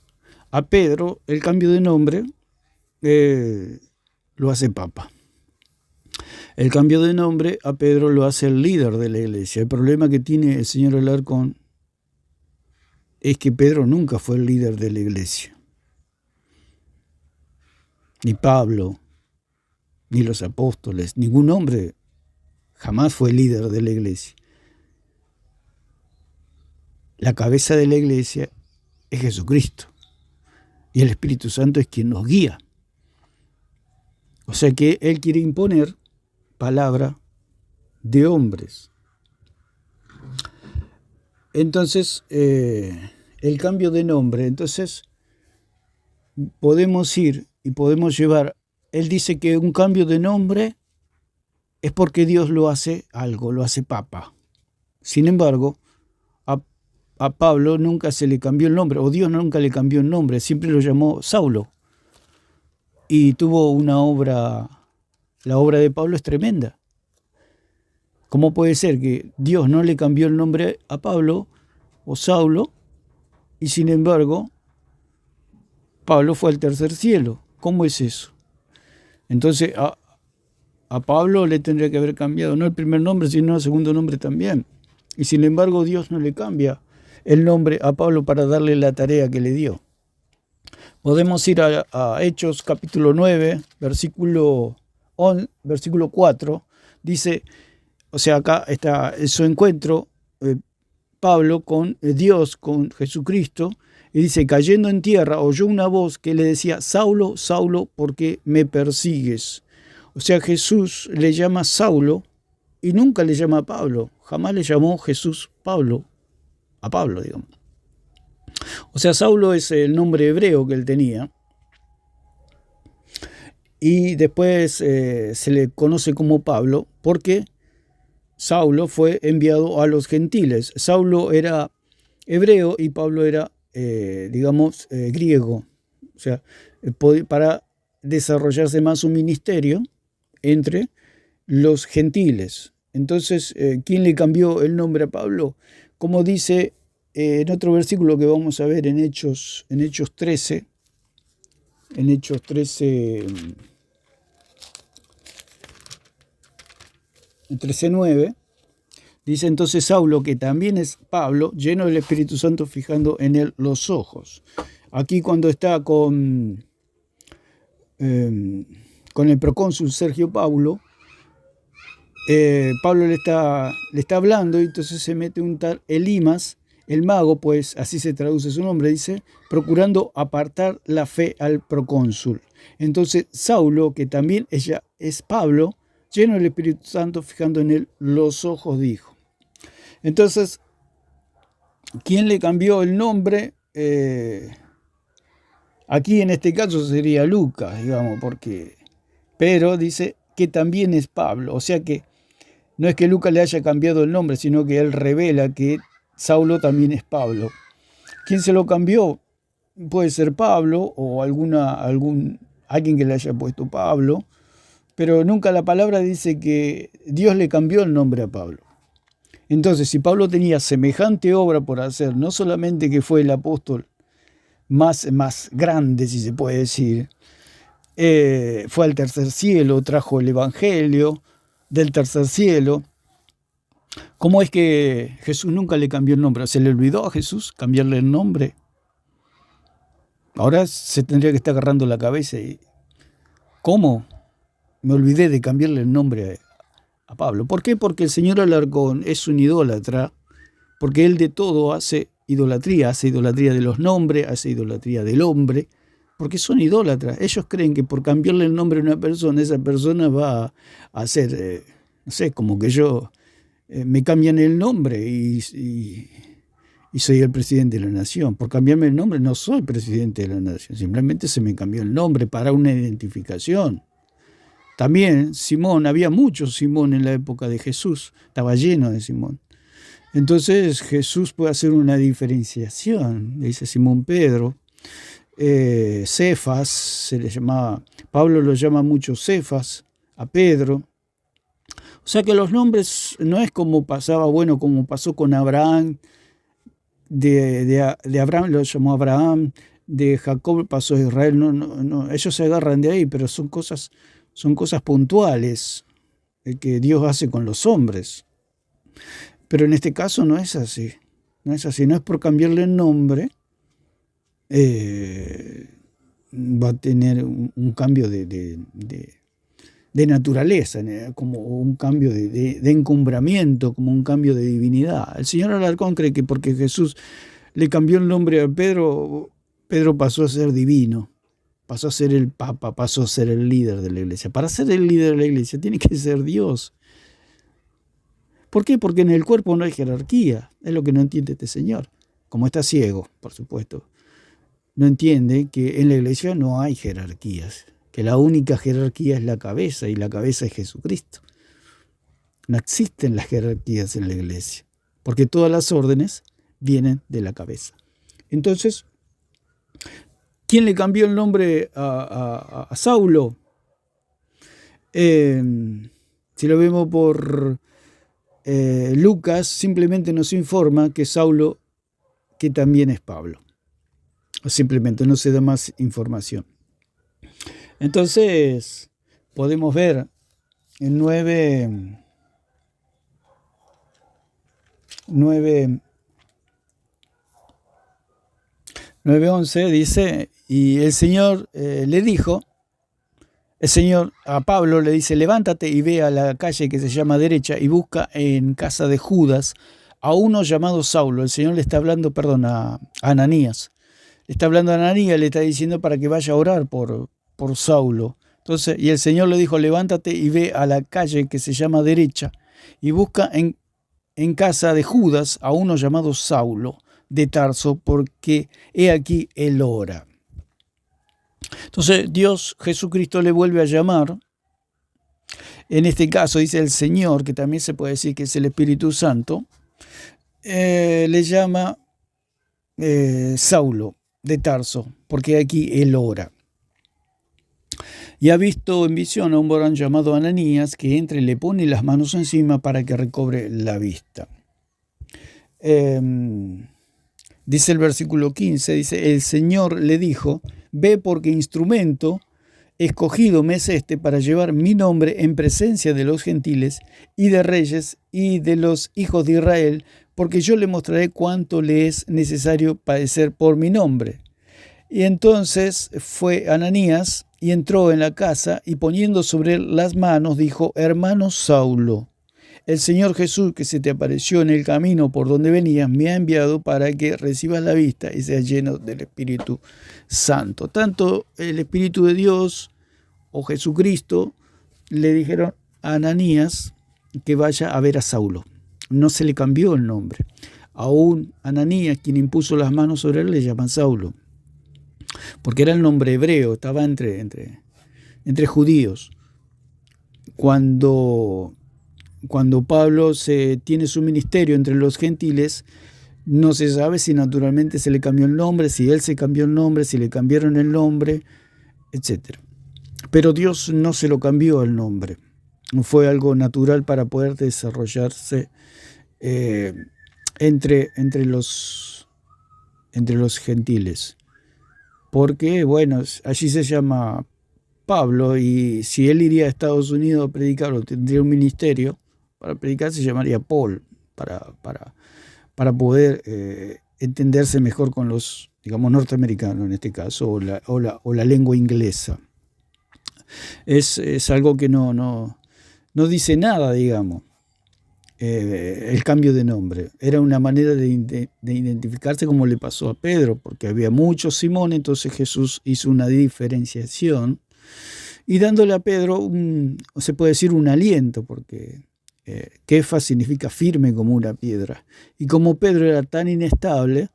a Pedro el cambio de nombre lo hace papa. El cambio de nombre a Pedro lo hace el líder de la iglesia. El problema que tiene el señor Alarcón es que Pedro nunca fue el líder de la iglesia. Ni Pablo, ni los apóstoles, ningún hombre jamás fue líder de la iglesia. La cabeza de la iglesia es Jesucristo. Y el Espíritu Santo es quien nos guía. O sea que Él quiere imponer palabra de hombres. Entonces, el cambio de nombre. Entonces, podemos ir y podemos llevar. Él dice que un cambio de nombre es porque Dios lo hace algo, lo hace papa. Sin embargo, a Pablo nunca se le cambió el nombre, o Dios nunca le cambió el nombre, siempre lo llamó Saulo. Y tuvo una obra, la obra de Pablo es tremenda. ¿Cómo puede ser que Dios no le cambió el nombre a Pablo o Saulo y sin embargo Pablo fue al tercer cielo? ¿Cómo es eso? Entonces a Pablo le tendría que haber cambiado no el primer nombre, sino el segundo nombre también. Y sin embargo Dios no le cambia el nombre a Pablo para darle la tarea que le dio. Podemos ir a Hechos capítulo 9, versículo 4. Dice, o sea, acá está su encuentro, Pablo con Dios, con Jesucristo, y dice, cayendo en tierra, oyó una voz que le decía, Saulo, Saulo, ¿por qué me persigues? O sea, Jesús le llama Saulo y nunca le llama a Pablo. Jamás le llamó Jesús Pablo, a Pablo, digamos. O sea, Saulo es el nombre hebreo que él tenía. Y después se le conoce como Pablo porque Saulo fue enviado a los gentiles. Saulo era hebreo y Pablo era, griego. O sea, para desarrollarse más su ministerio entre los gentiles. Entonces, ¿quién le cambió el nombre a Pablo? Como dice en otro versículo que vamos a ver en Hechos 13, en Hechos 13:9, dice entonces Saulo, que también es Pablo, lleno del Espíritu Santo, fijando en él los ojos. Aquí cuando está con el procónsul Sergio Paulo, Pablo le está hablando y entonces se mete un tal Elimas, el mago, pues así se traduce su nombre, dice, procurando apartar la fe al procónsul. Entonces Saulo, que también ella es Pablo, lleno del Espíritu Santo, fijando en él los ojos, dijo. Entonces, ¿quién le cambió el nombre? Aquí en este caso sería Lucas, digamos, porque Pedro dice que también es Pablo. O sea que no es que Lucas le haya cambiado el nombre, sino que él revela que Saulo también es Pablo. ¿Quién se lo cambió? Puede ser Pablo o alguien que le haya puesto Pablo, pero nunca la palabra dice que Dios le cambió el nombre a Pablo. Entonces, si Pablo tenía semejante obra por hacer, no solamente que fue el apóstol más grande, si se puede decir, fue al tercer cielo, trajo el evangelio del tercer cielo, ¿Cómo es que Jesús nunca le cambió el nombre? ¿Se le olvidó a Jesús cambiarle el nombre? Ahora se tendría que estar agarrando la cabeza. ¿Cómo? Me olvidé de cambiarle el nombre a Pablo. ¿Por qué? Porque el señor Alarcón es un idólatra, porque él de todo hace idolatría de los nombres, hace idolatría del hombre, porque son idólatras. Ellos creen que por cambiarle el nombre a una persona, esa persona va a hacer, no sé, como que me cambian el nombre y soy el presidente de la nación. Por cambiarme el nombre no soy presidente de la nación, simplemente se me cambió el nombre para una identificación. También Simón, había muchos Simón en la época de Jesús, estaba lleno de Simón. Entonces Jesús puede hacer una diferenciación, dice Simón Pedro, Cefas, se le llamaba, Pablo lo llama mucho Cefas, a Pedro. O sea que los nombres no es como como pasó con Abraham, de Abraham lo llamó Abraham, de Jacob pasó a Israel, no, ellos se agarran de ahí, pero son cosas puntuales que Dios hace con los hombres. Pero en este caso no es así. No es por cambiarle el nombre, va a tener un cambio de naturaleza, como un cambio de encumbramiento, como un cambio de divinidad. El señor Alarcón cree que porque Jesús le cambió el nombre a Pedro, Pedro pasó a ser divino. Pasó a ser el Papa, pasó a ser el líder de la iglesia. Para ser el líder de la iglesia tiene que ser Dios. ¿Por qué? Porque en el cuerpo no hay jerarquía. Es lo que no entiende este señor. Como está ciego, por supuesto. No entiende que en la iglesia no hay jerarquías. Que la única jerarquía es la cabeza y la cabeza es Jesucristo. No existen las jerarquías en la iglesia. Porque todas las órdenes vienen de la cabeza. Entonces, ¿quién le cambió el nombre a Saulo? Si lo vemos por Lucas, simplemente nos informa que Saulo, que también es Pablo. O simplemente no se da más información. Entonces, podemos ver en 9:11 dice, y el Señor le dijo, el Señor a Pablo le dice, levántate y ve a la calle que se llama Derecha y busca en casa de Judas a uno llamado Saulo. El Señor le está hablando, a Ananías. Le está hablando a Ananías, le está diciendo para que vaya a orar por Saulo. Entonces, y el Señor le dijo, levántate y ve a la calle que se llama Derecha y busca en casa de Judas a uno llamado Saulo de Tarso, porque he aquí él ora. Entonces Dios, Jesucristo, le vuelve a llamar. En este caso dice el Señor, que también se puede decir que es el Espíritu Santo, le llama Saulo de Tarso, porque aquí él ora. Y ha visto en visión a un varón llamado Ananías que entra y le pone las manos encima para que recobre la vista. Dice el versículo 15, dice, el Señor le dijo, ve porque instrumento escogido me es este para llevar mi nombre en presencia de los gentiles y de reyes y de los hijos de Israel, porque yo le mostraré cuánto le es necesario padecer por mi nombre. Y entonces fue Ananías y entró en la casa y poniendo sobre él las manos dijo, hermano Saulo, el Señor Jesús que se te apareció en el camino por donde venías me ha enviado para que recibas la vista y seas lleno del Espíritu Santo. Tanto el Espíritu de Dios o Jesucristo le dijeron a Ananías que vaya a ver a Saulo. No se le cambió el nombre. Aún Ananías, quien impuso las manos sobre él, le llaman Saulo. Porque era el nombre hebreo, estaba entre judíos. Cuando Pablo tiene su ministerio entre los gentiles, no se sabe si naturalmente se le cambió el nombre, si él se cambió el nombre, si le cambiaron el nombre, etc. Pero Dios no se lo cambió el nombre. Fue algo natural para poder desarrollarse entre los gentiles. Porque, bueno, allí se llama Pablo y si él iría a Estados Unidos a predicar o tendría un ministerio, Para predicar se llamaría Paul, para poder entenderse mejor con los, digamos, norteamericanos en este caso, o la lengua inglesa. Es algo que no dice nada, digamos. El cambio de nombre era una manera de identificarse, como le pasó a Pedro, porque había muchos Simón. Entonces Jesús hizo una diferenciación y dándole a Pedro se puede decir un aliento, porque Kefa significa firme como una piedra, y como Pedro era tan inestable,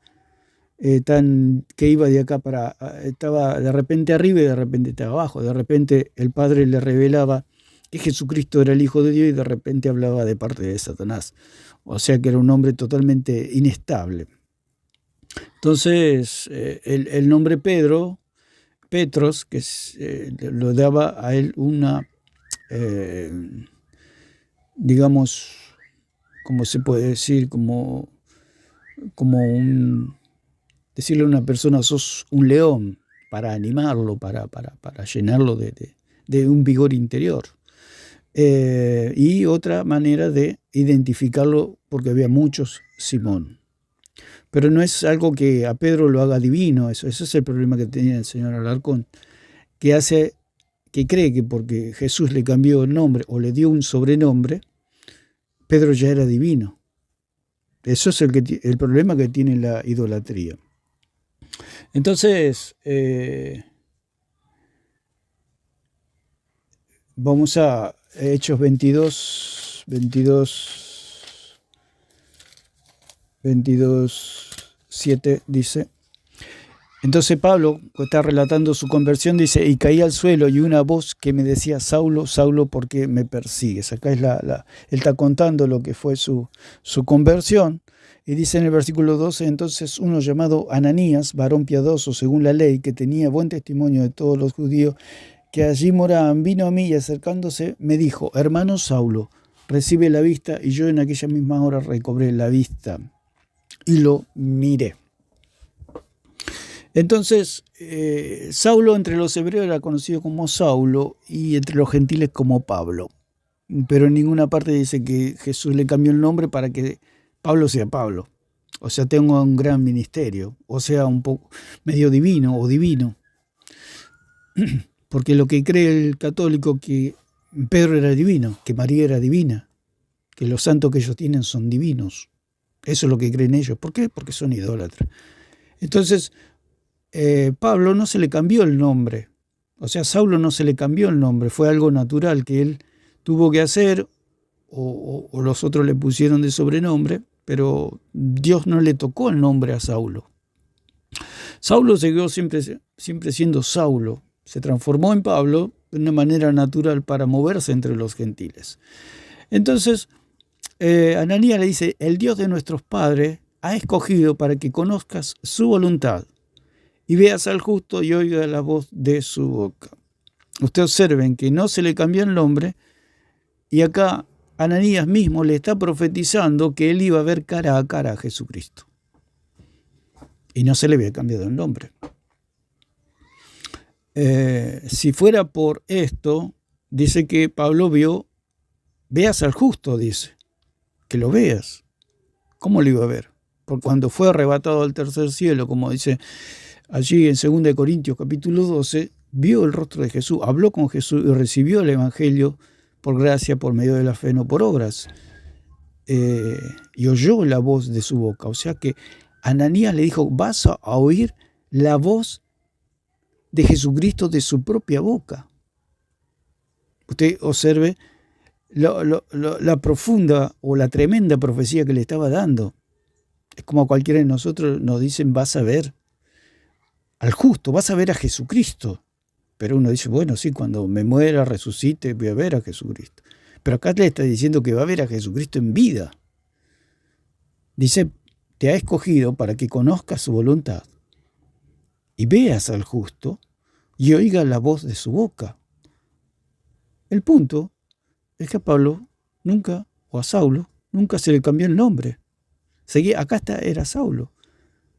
que iba de acá estaba de repente arriba y de repente estaba abajo, de repente el Padre le revelaba que Jesucristo era el Hijo de Dios y de repente hablaba de parte de Satanás. O sea que era un hombre totalmente inestable. Entonces, el nombre Petros, que lo daba a él una, digamos, como se puede decir, como decirle a una persona, sos un león, para animarlo, para llenarlo de un vigor interior. Y otra manera de identificarlo, porque había muchos Simón. Pero no es algo que a Pedro lo haga divino, eso es el problema que tenía el señor Alarcón, que cree que porque Jesús le cambió el nombre o le dio un sobrenombre, Pedro ya era divino. Eso es el problema que tiene la idolatría. Entonces, vamos a Hechos 22, 7 dice. Entonces Pablo, que está relatando su conversión, dice, y caí al suelo y una voz que me decía, Saulo, Saulo, ¿por qué me persigues? Acá es él está contando lo que fue su conversión. Y dice en el versículo 12, entonces uno llamado Ananías, varón piadoso según la ley, que tenía buen testimonio de todos los judíos que allí moraban, vino a mí y acercándose me dijo, hermano Saulo, recibe la vista. Y yo en aquella misma hora recobré la vista y lo miré. Entonces, Saulo entre los hebreos era conocido como Saulo y entre los gentiles como Pablo. Pero en ninguna parte dice que Jesús le cambió el nombre para que Pablo sea Pablo. O sea, tenga un gran ministerio, o sea, un poco medio divino o divino. Porque lo que cree el católico que Pedro era divino, que María era divina, que los santos que ellos tienen son divinos. Eso es lo que creen ellos. ¿Por qué? Porque son idólatras. Entonces, Pablo no se le cambió el nombre. O sea, Saulo no se le cambió el nombre. Fue algo natural que él tuvo que hacer, o los otros le pusieron de sobrenombre, pero Dios no le tocó el nombre a Saulo. Saulo siguió siempre siendo Saulo. Se transformó en Pablo de una manera natural para moverse entre los gentiles. Entonces, Ananías le dice, el Dios de nuestros padres ha escogido para que conozcas su voluntad y veas al justo y oigas la voz de su boca. Ustedes observen que no se le cambió el nombre y acá Ananías mismo le está profetizando que él iba a ver cara a cara a Jesucristo. Y no se le había cambiado el nombre. Si fuera por esto, dice que Pablo veas al justo, dice, que lo veas. ¿Cómo lo iba a ver? Porque cuando fue arrebatado al tercer cielo, como dice allí en 2 Corintios capítulo 12, vio el rostro de Jesús, habló con Jesús y recibió el evangelio por gracia, por medio de la fe, no por obras. Y oyó la voz de su boca. O sea que Ananías le dijo, vas a oír la voz de Jesucristo de su propia boca. Usted observe la profunda o la tremenda profecía que le estaba dando. Es como a cualquiera de nosotros nos dicen, vas a ver al justo, vas a ver a Jesucristo. Pero uno dice, bueno, sí, cuando me muera, resucite, voy a ver a Jesucristo. Pero acá le está diciendo que va a ver a Jesucristo en vida. Dice, te ha escogido para que conozcas su voluntad y veas al justo y oigas la voz de su boca. El punto es que a Pablo nunca, o a Saulo, nunca se le cambió el nombre. Era Saulo.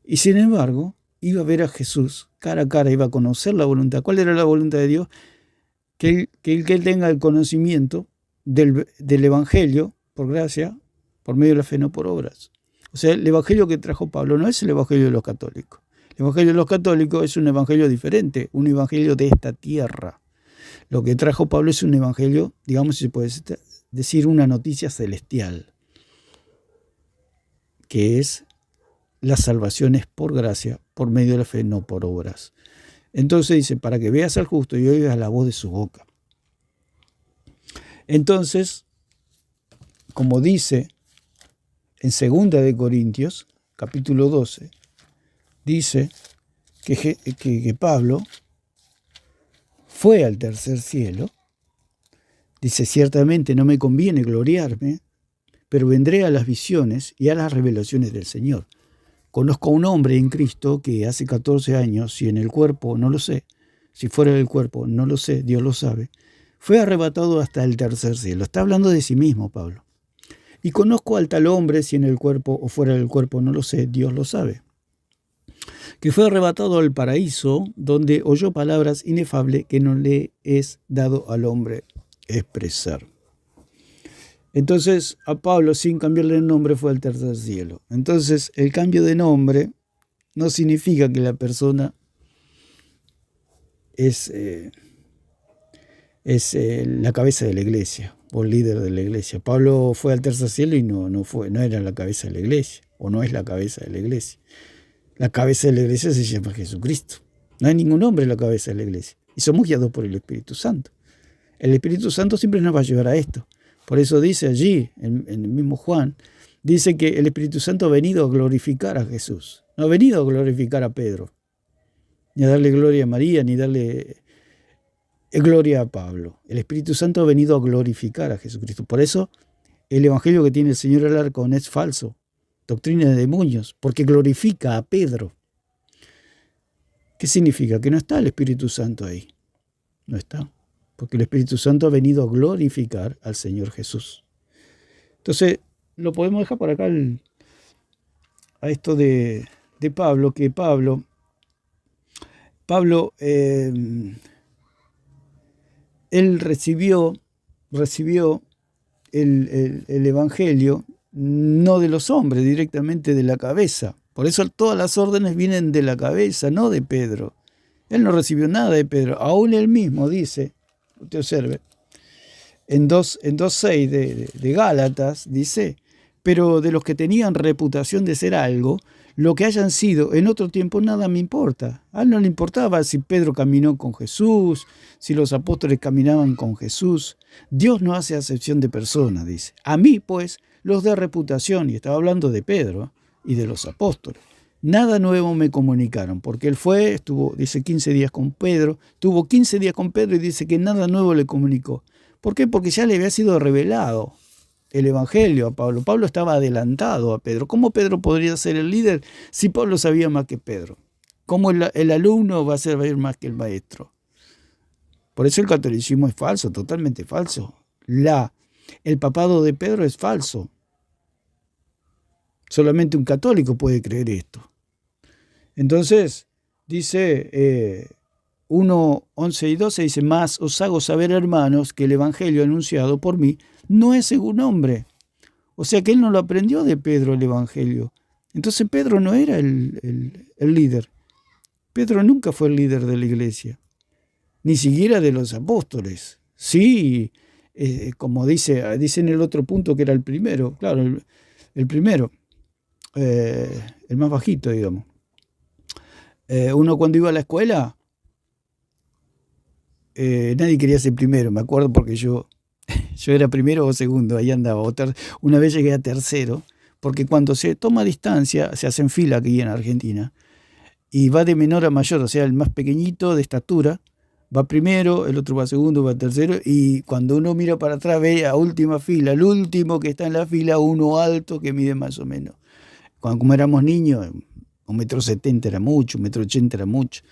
Y sin embargo, iba a ver a Jesús cara a cara, iba a conocer la voluntad. ¿Cuál era la voluntad de Dios? Que él tenga el conocimiento del Evangelio por gracia, por medio de la fe, no por obras. O sea, el evangelio que trajo Pablo no es el evangelio de los católicos. El evangelio de los católicos es un evangelio diferente, un evangelio de esta tierra. Lo que trajo Pablo es un evangelio, digamos, si se puede decir, una noticia celestial, que es la salvación es por gracia, por medio de la fe, no por obras. Entonces dice, para que veas al justo y oigas la voz de su boca. Entonces, como dice en 2 de Corintios, capítulo 12, dice que Pablo fue al tercer cielo. Dice, ciertamente no me conviene gloriarme, pero vendré a las visiones y a las revelaciones del Señor. Conozco a un hombre en Cristo que hace 14 años, si en el cuerpo no lo sé, si fuera del cuerpo no lo sé, Dios lo sabe, fue arrebatado hasta el tercer cielo. Está hablando de sí mismo, Pablo. Y conozco al tal hombre, si en el cuerpo o fuera del cuerpo no lo sé, Dios lo sabe, que fue arrebatado al paraíso, donde oyó palabras inefables que no le es dado al hombre expresar. Entonces a Pablo, sin cambiarle el nombre, fue al tercer cielo. Entonces el cambio de nombre no significa que la persona es la cabeza de la iglesia o el líder de la iglesia. Pablo fue al tercer cielo y no era la cabeza de la iglesia, o no es la cabeza de la iglesia. La cabeza de la iglesia se llama Jesucristo. No hay ningún hombre en la cabeza de la iglesia. Y somos guiados por el Espíritu Santo. El Espíritu Santo siempre nos va a llevar a esto. Por eso dice allí, en el mismo Juan, dice que el Espíritu Santo ha venido a glorificar a Jesús. No ha venido a glorificar a Pedro, ni a darle gloria a María, ni darle gloria a Pablo. El Espíritu Santo ha venido a glorificar a Jesucristo. Por eso el evangelio que tiene el Señor Alarcón es falso, doctrina de demonios, porque glorifica a Pedro. ¿Qué significa? Que no está el Espíritu Santo ahí. No está. Porque el Espíritu Santo ha venido a glorificar al Señor Jesús. Entonces, lo podemos dejar por acá a esto de Pablo, que Pablo él recibió el Evangelio no de los hombres, directamente de la cabeza. Por eso todas las órdenes vienen de la cabeza, no de Pedro. Él no recibió nada de Pedro. Aún él mismo dice, usted observe, en 2.6 de Gálatas dice, pero de los que tenían reputación de ser algo, lo que hayan sido en otro tiempo nada me importa. A él no le importaba si Pedro caminó con Jesús, si los apóstoles caminaban con Jesús. Dios no hace acepción de personas, dice. A mí, pues, los de reputación, y estaba hablando de Pedro y de los apóstoles, nada nuevo me comunicaron, porque él estuvo, dice, 15 días con Pedro, tuvo 15 días con Pedro y dice que nada nuevo le comunicó. ¿Por qué? Porque ya le había sido revelado el Evangelio a Pablo. Pablo estaba adelantado a Pedro. ¿Cómo Pedro podría ser el líder si Pablo sabía más que Pedro? ¿Cómo el alumno va a saber más que el maestro? Por eso el catolicismo es falso, totalmente falso. El papado de Pedro es falso. Solamente un católico puede creer esto. Entonces, dice 1, 11 y 12, dice, más os hago saber, hermanos, que el Evangelio anunciado por mí no es según hombre. O sea que él no lo aprendió de Pedro el Evangelio. Entonces Pedro no era el líder. Pedro nunca fue el líder de la iglesia, ni siquiera de los apóstoles. Sí, como dice en el otro punto que era el primero, claro, el primero, el más bajito, digamos. Uno cuando iba a la escuela, nadie quería ser primero, me acuerdo, porque yo era primero o segundo, ahí andaba. Una vez llegué a tercero, porque cuando se toma distancia, se hace en fila aquí en Argentina, y va de menor a mayor, o sea, el más pequeñito de estatura va primero, el otro va segundo, va tercero, y cuando uno mira para atrás ve a última fila, el último que está en la fila, uno alto que mide más o menos. Como éramos niños, 1,70 m era mucho, 1,80 m era mucho.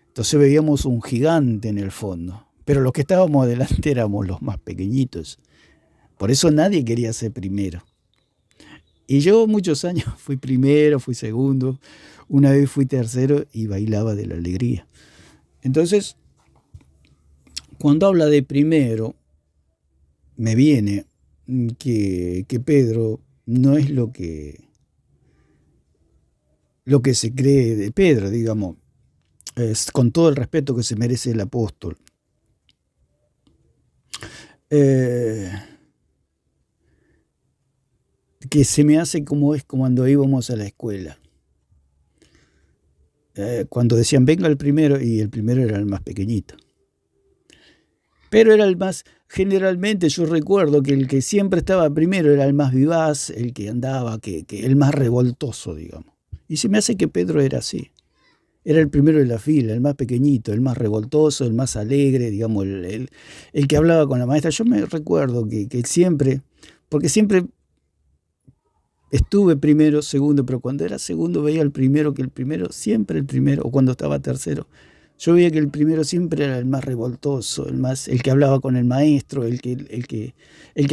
Entonces veíamos un gigante en el fondo. Pero los que estábamos adelante éramos los más pequeñitos. Por eso nadie quería ser primero. Y yo muchos años fui primero, fui segundo, una vez fui tercero y bailaba de la alegría. Entonces, cuando habla de primero, me viene que Pedro no es lo que se cree de Pedro, digamos, con todo el respeto que se merece el apóstol. Que se me hace como es cuando íbamos a la escuela. Cuando decían venga el primero, y el primero era el más pequeñito. Pero era el más, generalmente yo recuerdo que el que siempre estaba primero era el más vivaz, el que andaba, que el más revoltoso, digamos. Y se me hace que Pedro era así. Era el primero de la fila, el más pequeñito, el más revoltoso, el más alegre, digamos, el que hablaba con la maestra. Yo me recuerdo que siempre, porque siempre estuve primero, segundo, pero cuando era segundo veía al primero, que el primero, siempre el primero, o cuando estaba tercero, yo veía que el primero siempre era el más revoltoso, el que hablaba con el maestro, el que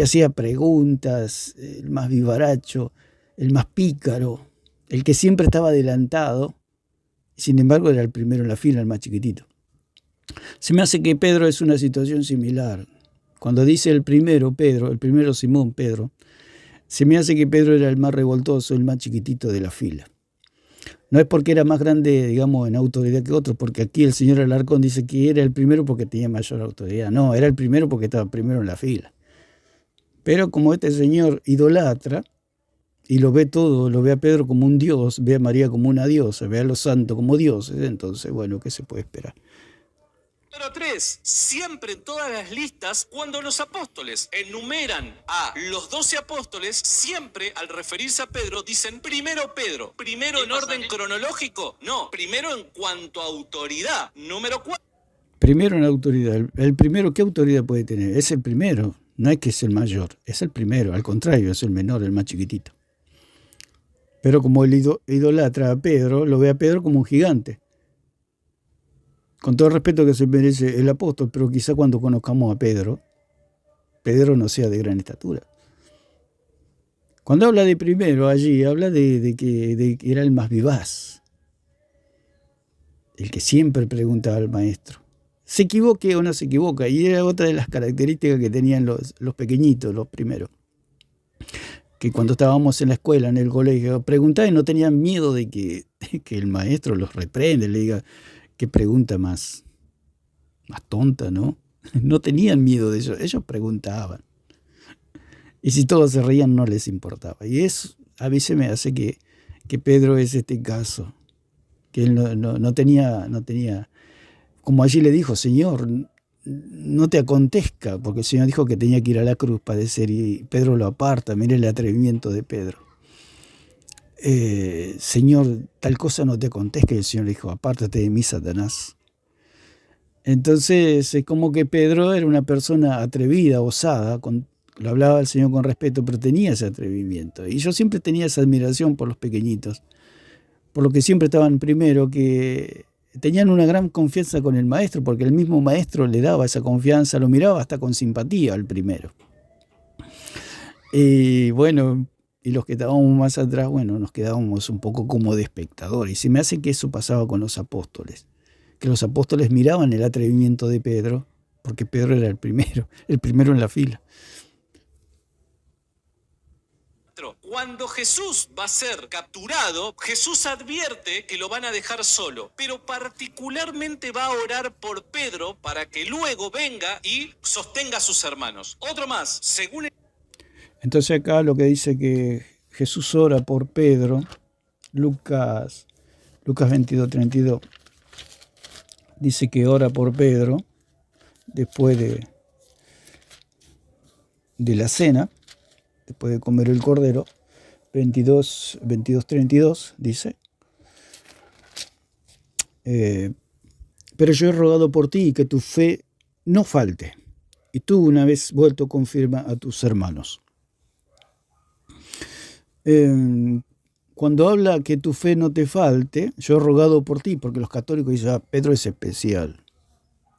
hacía preguntas, el más vivaracho, el más pícaro, el que siempre estaba adelantado. Sin embargo, era el primero en la fila, el más chiquitito. Se me hace que Pedro es una situación similar. Cuando dice el primero Pedro, el primero Simón Pedro, se me hace que Pedro era el más revoltoso, el más chiquitito de la fila. No es porque era más grande, digamos, en autoridad que otro, porque aquí el señor Alarcón dice que era el primero porque tenía mayor autoridad. No, era el primero porque estaba primero en la fila. Pero como este señor idolatra, y lo ve todo, lo ve a Pedro como un dios, ve a María como una diosa, ve a los santos como dioses, entonces, bueno, ¿qué se puede esperar? Número 3. Siempre en todas las listas, cuando los apóstoles enumeran a los 12 apóstoles, siempre al referirse a Pedro dicen primero Pedro. ¿Primero en orden cronológico? No, primero en cuanto a autoridad. Número 4. Primero en autoridad. El primero, ¿qué autoridad puede tener? Es el primero, no es que es el mayor, es el primero, al contrario, es el menor, el más chiquitito. Pero como él idolatra a Pedro, lo ve a Pedro como un gigante. Con todo el respeto que se merece el apóstol, pero quizá cuando conozcamos a Pedro, Pedro no sea de gran estatura. Cuando habla de primero allí, habla de que era el más vivaz, el que siempre preguntaba al maestro. ¿Se equivoque o no se equivoca? Y era otra de las características que tenían los pequeñitos, los primeros. Que cuando estábamos en la escuela, en el colegio, preguntaban y no tenían miedo de que el maestro los reprende, le diga, qué pregunta más tonta, ¿no? No tenían miedo de eso, ellos preguntaban. Y si todos se reían, no les importaba. Y eso a mí se me hace que Pedro es este caso, que él no tenía, como allí le dijo, Señor, no te acontezca, porque el Señor dijo que tenía que ir a la cruz, padecer, y Pedro lo aparta. Mire el atrevimiento de Pedro. Señor, tal cosa no te acontezca, y el Señor le dijo, apártate de mí, Satanás. Entonces es como que Pedro era una persona atrevida, osada, lo hablaba el Señor con respeto, pero tenía ese atrevimiento. Y yo siempre tenía esa admiración por los pequeñitos, por lo que siempre estaban primero, que tenían una gran confianza con el maestro, porque el mismo maestro le daba esa confianza, lo miraba hasta con simpatía al primero. Y bueno, y los que estábamos más atrás, bueno, nos quedábamos un poco como de espectadores. Y se me hace que eso pasaba con los apóstoles, que los apóstoles miraban el atrevimiento de Pedro, porque Pedro era el primero en la fila. Cuando Jesús va a ser capturado, Jesús advierte que lo van a dejar solo, pero particularmente va a orar por Pedro para que luego venga y sostenga a sus hermanos. Otro más, según... Entonces acá lo que dice que Jesús ora por Pedro, Lucas 22:32, dice que ora por Pedro después de la cena, después de comer el cordero. 22:32 dice, pero yo he rogado por ti que tu fe no falte, y tú una vez vuelto confirma a tus hermanos. Cuando habla que tu fe no te falte, yo he rogado por ti, porque los católicos dicen, Pedro es especial.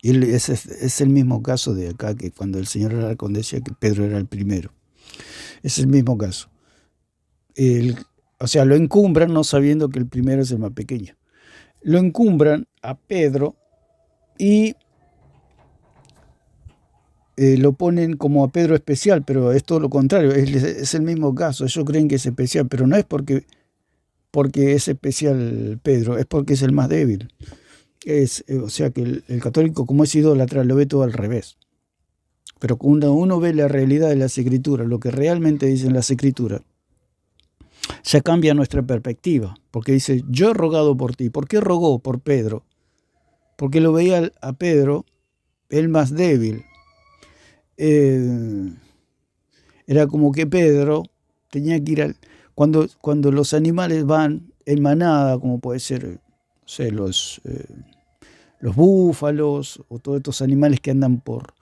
Y es el mismo caso de acá, que cuando el señor Alarcón decía que Pedro era el primero. Es el mismo caso. O sea, lo encumbran no sabiendo que el primero es el más pequeño. Lo encumbran a Pedro y lo ponen como a Pedro especial, pero es todo lo contrario, es el mismo caso. Ellos creen que es especial, pero no es porque es especial Pedro, es porque es el más débil. O sea que el católico, como es idólatra, lo ve todo al revés. Pero cuando uno ve la realidad de las Escrituras, lo que realmente dicen las Escrituras, ya cambia nuestra perspectiva, porque dice, yo he rogado por ti. ¿Por qué rogó por Pedro? Porque lo veía a Pedro el más débil. Era como que Pedro tenía que ir cuando los animales van en manada, como puede ser, no sé, los búfalos o todos estos animales que andan por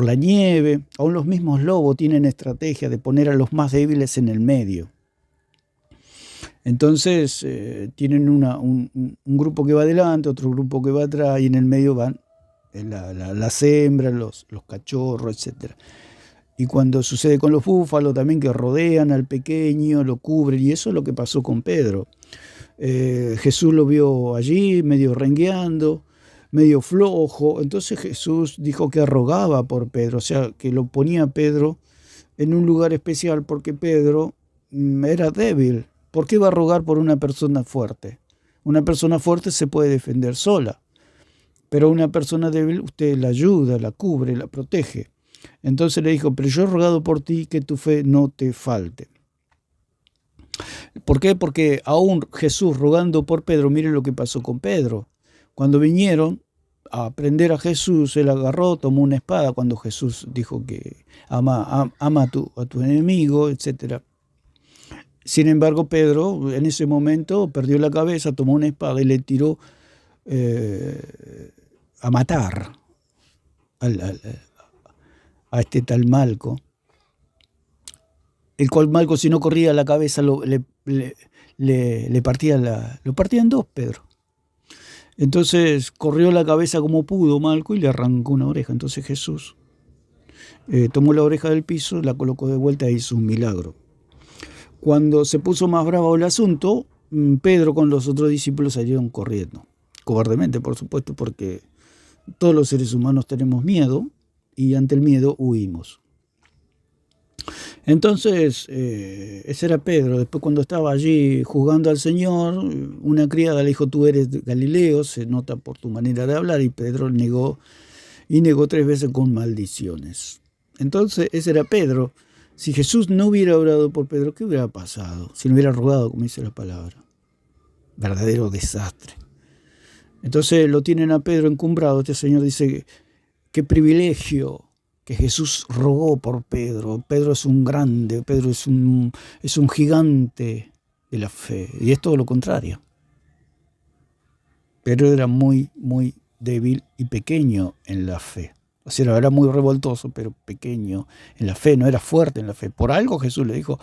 la nieve, aún los mismos lobos tienen estrategia de poner a los más débiles en el medio. Entonces tienen un grupo que va adelante, otro grupo que va atrás, y en el medio van las hembras, los cachorros, etc. Y cuando sucede con los búfalos también, que rodean al pequeño, lo cubren, y eso es lo que pasó con Pedro. Jesús lo vio allí medio rengueando, medio flojo. Entonces Jesús dijo que rogaba por Pedro, o sea, que lo ponía a Pedro en un lugar especial porque Pedro era débil. ¿Por qué va a rogar por una persona fuerte? Una persona fuerte se puede defender sola, pero una persona débil usted la ayuda, la cubre, la protege. Entonces le dijo, pero yo he rogado por ti que tu fe no te falte. ¿Por qué? Porque aún Jesús rogando por Pedro, miren lo que pasó con Pedro. Cuando vinieron a prender a Jesús, él agarró, tomó una espada, cuando Jesús dijo que ama a tu enemigo, etc. Sin embargo, Pedro en ese momento perdió la cabeza, tomó una espada y le tiró a matar a este tal Malco, el cual Malco, si no corría la cabeza, lo partía en dos, Pedro. Entonces corrió la cabeza como pudo Malco y le arrancó una oreja. Entonces Jesús tomó la oreja del piso, la colocó de vuelta e hizo un milagro. Cuando se puso más bravo el asunto, Pedro con los otros discípulos salieron corriendo. Cobardemente, por supuesto, porque todos los seres humanos tenemos miedo y ante el miedo huimos. Entonces, ese era Pedro. Después, cuando estaba allí juzgando al Señor, una criada le dijo, tú eres de Galileo, se nota por tu manera de hablar, y Pedro negó 3 veces con maldiciones. Entonces, ese era Pedro. Si Jesús no hubiera orado por Pedro, ¿qué hubiera pasado? Si no hubiera rogado, como dice la palabra. Verdadero desastre. Entonces lo tienen a Pedro encumbrado. Este señor dice, qué privilegio que Jesús rogó por Pedro. Pedro es un grande, Pedro es un gigante de la fe. Y es todo lo contrario. Pedro era muy, muy débil y pequeño en la fe. O sea, era muy revoltoso, pero pequeño en la fe, no era fuerte en la fe. Por algo Jesús le dijo,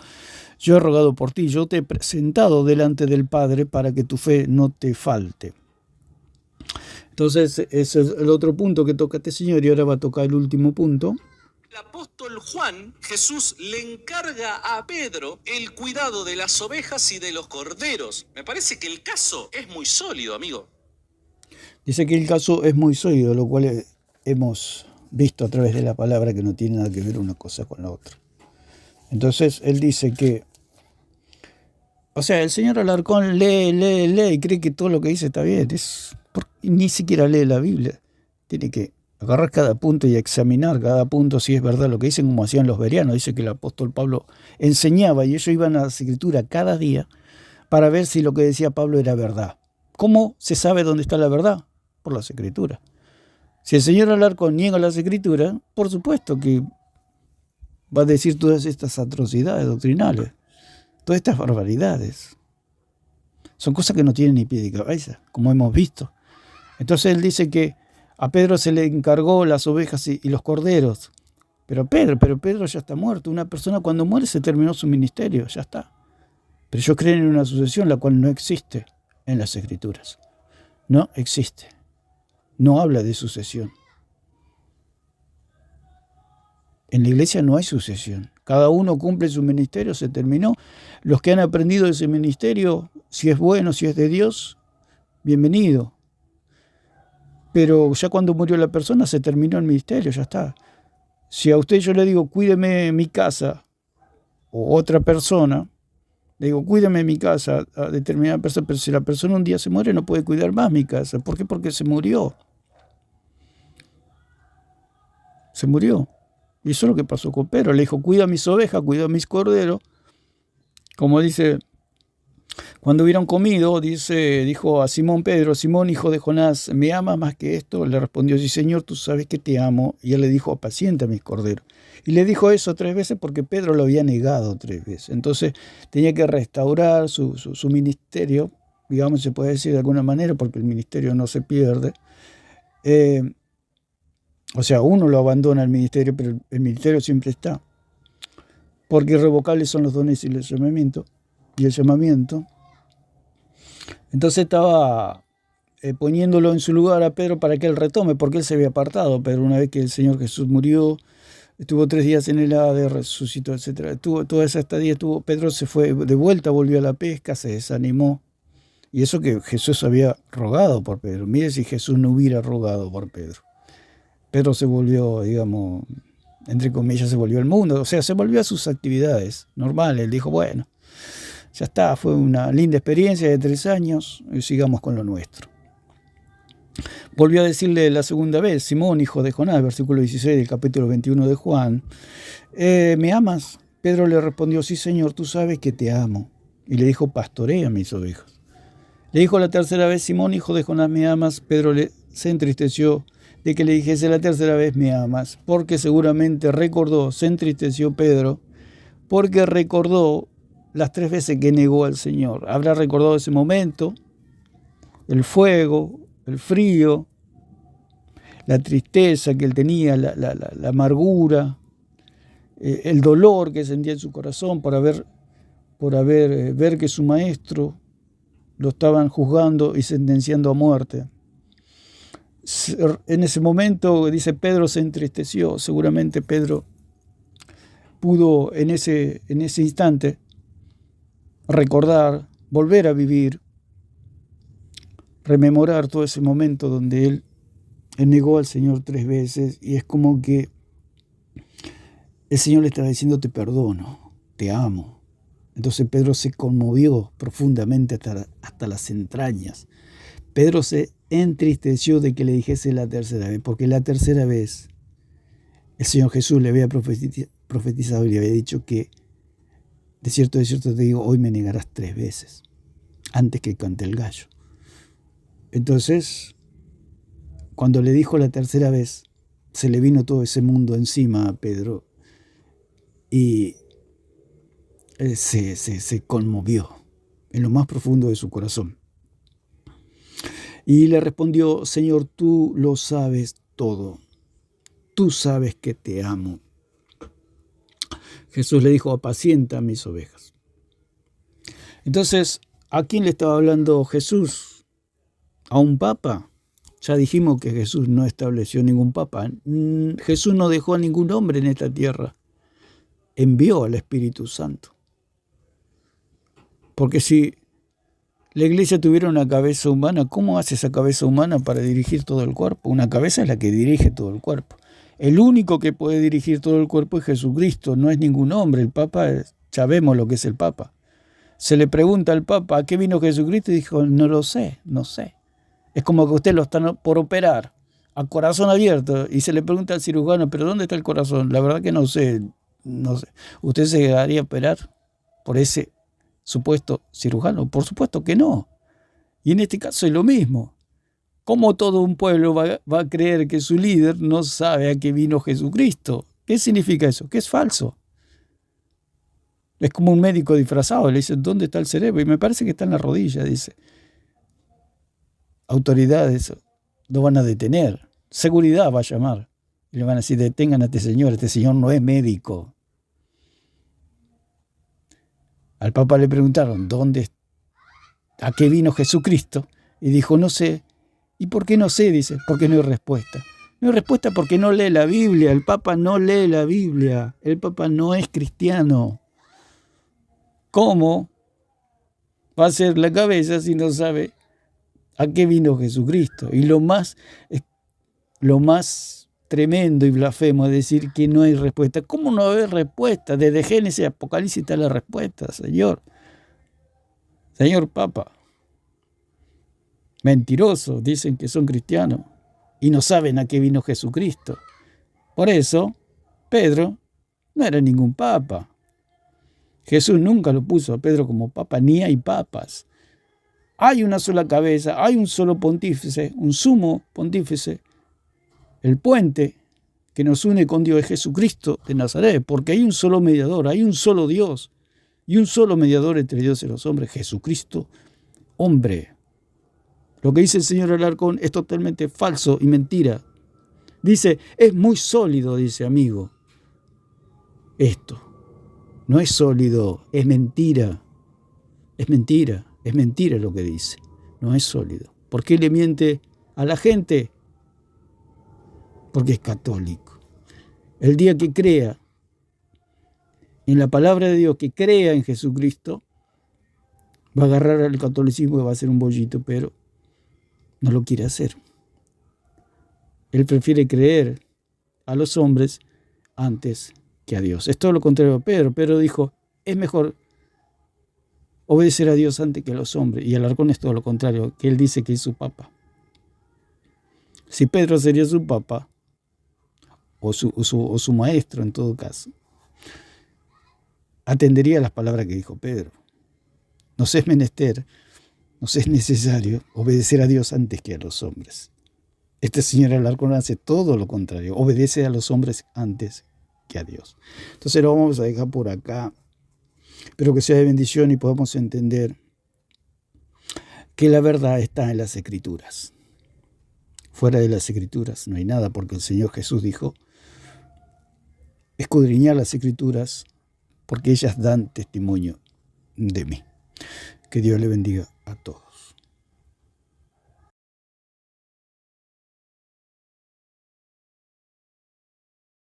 yo he rogado por ti, yo te he presentado delante del Padre para que tu fe no te falte. Entonces, ese es el otro punto que toca este señor, y ahora va a tocar el último punto. El apóstol Juan, Jesús le encarga a Pedro el cuidado de las ovejas y de los corderos. Me parece que el caso es muy sólido, amigo. Dice que el caso es muy sólido, lo cual hemos visto a través de la palabra que no tiene nada que ver una cosa con la otra. Entonces, él dice que, o sea, el señor Alarcón lee y cree que todo lo que dice está bien. Ni siquiera lee la Biblia. Tiene que agarrar cada punto y examinar cada punto si es verdad lo que dicen, como hacían los bereanos. Dice que el apóstol Pablo enseñaba y ellos iban a la Escritura cada día para ver si lo que decía Pablo era verdad. ¿Cómo se sabe dónde está la verdad? Por las Escrituras. Si el señor Alarcón niega las Escrituras, por supuesto que va a decir todas estas atrocidades doctrinales, todas estas barbaridades. Son cosas que no tienen ni pie ni cabeza, como hemos visto. Entonces él dice que a Pedro se le encargó las ovejas y los corderos. Pero Pedro ya está muerto. Una persona cuando muere se terminó su ministerio, ya está. Pero ellos creen en una sucesión la cual no existe en las Escrituras. No existe. No habla de sucesión. En la iglesia no hay sucesión. Cada uno cumple su ministerio, se terminó. Los que han aprendido de ese ministerio, si es bueno, si es de Dios, bienvenido. Pero ya cuando murió la persona se terminó el ministerio, ya está. Si a usted yo le digo, cuídeme mi casa, o otra persona, le digo, cuídeme mi casa a determinada persona, pero si la persona un día se muere no puede cuidar más mi casa. ¿Por qué? Porque se murió. Se murió. Y eso es lo que pasó con Pedro. Le dijo, cuida mis ovejas, cuida mis corderos. Como dice, cuando hubieron comido, dijo a Simón Pedro, Simón, hijo de Jonás, ¿me amas más que esto? Le respondió, sí, Señor, tú sabes que te amo. Y él le dijo, apacienta mis corderos. Y le dijo eso 3 veces porque Pedro lo había negado 3 veces. Entonces tenía que restaurar su ministerio, digamos, se puede decir de alguna manera, porque el ministerio no se pierde. O sea, uno lo abandona el ministerio, pero el ministerio siempre está. Porque irrevocables son los dones y el llamamiento. Entonces estaba poniéndolo en su lugar a Pedro para que él retome, porque él se había apartado. Pero una vez que el Señor Jesús murió, estuvo 3 días en el Hades, resucitó, etc. Toda esa estadía Pedro se fue de vuelta, volvió a la pesca, se desanimó. Y eso que Jesús había rogado por Pedro. Mire si Jesús no hubiera rogado por Pedro. Pedro se volvió, digamos, entre comillas, se volvió al mundo. O sea, se volvió a sus actividades normales. Él dijo, bueno, ya está, fue una linda experiencia de 3 años y sigamos con lo nuestro. Volvió a decirle la segunda vez, Simón, hijo de Jonás, versículo 16 del capítulo 21 de Juan, ¿me amas? Pedro le respondió, sí, Señor, tú sabes que te amo. Y le dijo, pastorea mis ovejas. Le dijo la tercera vez, Simón, hijo de Jonás, ¿me amas? Pedro se entristeció de que le dijese la tercera vez, ¿me amas? Porque seguramente se entristeció Pedro, porque recordó las 3 veces que negó al Señor. Habrá recordado ese momento, el fuego, el frío, la tristeza que él tenía, la amargura, el dolor que sentía en su corazón por ver que su maestro lo estaban juzgando y sentenciando a muerte. En ese momento, dice, Pedro se entristeció. Seguramente Pedro pudo en ese instante recordar, volver a vivir, rememorar todo ese momento donde él negó al Señor 3 veces, y es como que el Señor le estaba diciendo, te perdono, te amo. Entonces Pedro se conmovió profundamente hasta las entrañas. Pedro se entristeció de que le dijese la tercera vez, porque la tercera vez el Señor Jesús le había profetizado y le había dicho que de cierto te digo, hoy me negarás 3 veces, antes que cante el gallo. Entonces, cuando le dijo la tercera vez, se le vino todo ese mundo encima a Pedro y se conmovió en lo más profundo de su corazón. Y le respondió, Señor, tú lo sabes todo. Tú sabes que te amo. Jesús le dijo, apacienta mis ovejas. Entonces, ¿a quién le estaba hablando Jesús? ¿A un papa? Ya dijimos que Jesús no estableció ningún papa. Jesús no dejó a ningún hombre en esta tierra. Envió al Espíritu Santo. Porque si la iglesia tuviera una cabeza humana, ¿cómo hace esa cabeza humana para dirigir todo el cuerpo? Una cabeza es la que dirige todo el cuerpo. El único que puede dirigir todo el cuerpo es Jesucristo, no es ningún hombre. El Papa, sabemos lo que es el Papa. Se le pregunta al Papa, ¿a qué vino Jesucristo? Y dijo, no lo sé, no sé. Es como que usted lo está por operar a corazón abierto y se le pregunta al cirujano, ¿pero dónde está el corazón? La verdad que no sé. ¿Usted se dejaría operar por ese supuesto cirujano? Por supuesto que no. Y en este caso es lo mismo. ¿Cómo todo un pueblo va a creer que su líder no sabe a qué vino Jesucristo? ¿Qué significa eso? Que es falso. Es como un médico disfrazado. Le dice, ¿dónde está el cerebro? Y me parece que está en la rodilla, dice. Autoridades lo van a detener. Seguridad va a llamar. Y le van a decir, detengan a este señor no es médico. Al Papa le preguntaron, ¿a qué vino Jesucristo? Y dijo, no sé. ¿Y por qué no sé? Dice, porque no hay respuesta. No hay respuesta porque no lee la Biblia. El Papa no lee la Biblia. El Papa no es cristiano. ¿Cómo va a ser la cabeza si no sabe ¿A qué vino Jesucristo? Y lo más tremendo y blasfemo es decir que no hay respuesta. ¿Cómo no va a haber respuesta? Desde Génesis a Apocalipsis está la respuesta, Señor. Señor Papa. Mentirosos, dicen que son cristianos y no saben a qué vino Jesucristo. Por eso, Pedro no era ningún papa. Jesús nunca lo puso a Pedro como papa, ni hay papas. Hay una sola cabeza, hay un solo pontífice, un sumo pontífice. El puente que nos une con Dios es Jesucristo de Nazaret, porque hay un solo mediador, hay un solo Dios y un solo mediador entre Dios y los hombres, Jesucristo, hombre. Lo que dice el señor Alarcón es totalmente falso y mentira. Dice, es muy sólido, dice amigo. Esto no es sólido, es mentira. Es mentira lo que dice. No es sólido. ¿Por qué le miente a la gente? Porque es católico. El día que crea en la palabra de Dios, que crea en Jesucristo, va a agarrar al catolicismo y va a hacer un bollito, pero no lo quiere hacer. Él prefiere creer a los hombres antes que a Dios. Es todo lo contrario a Pedro. Pedro dijo, es mejor obedecer a Dios antes que a los hombres. Y Alarcón es todo lo contrario, que él dice que es su papa. Si Pedro sería su papa, o su maestro en todo caso, atendería a las palabras que dijo Pedro. Nos es menester, nos es necesario obedecer a Dios antes que a los hombres. Este señor Alarcón hace todo lo contrario, obedece a los hombres antes que a Dios. Entonces lo vamos a dejar por acá. Espero que sea de bendición y podamos entender que la verdad está en las Escrituras. Fuera de las Escrituras no hay nada, porque el Señor Jesús dijo, escudriñar las Escrituras, porque ellas dan testimonio de mí. Que Dios le bendiga a todos.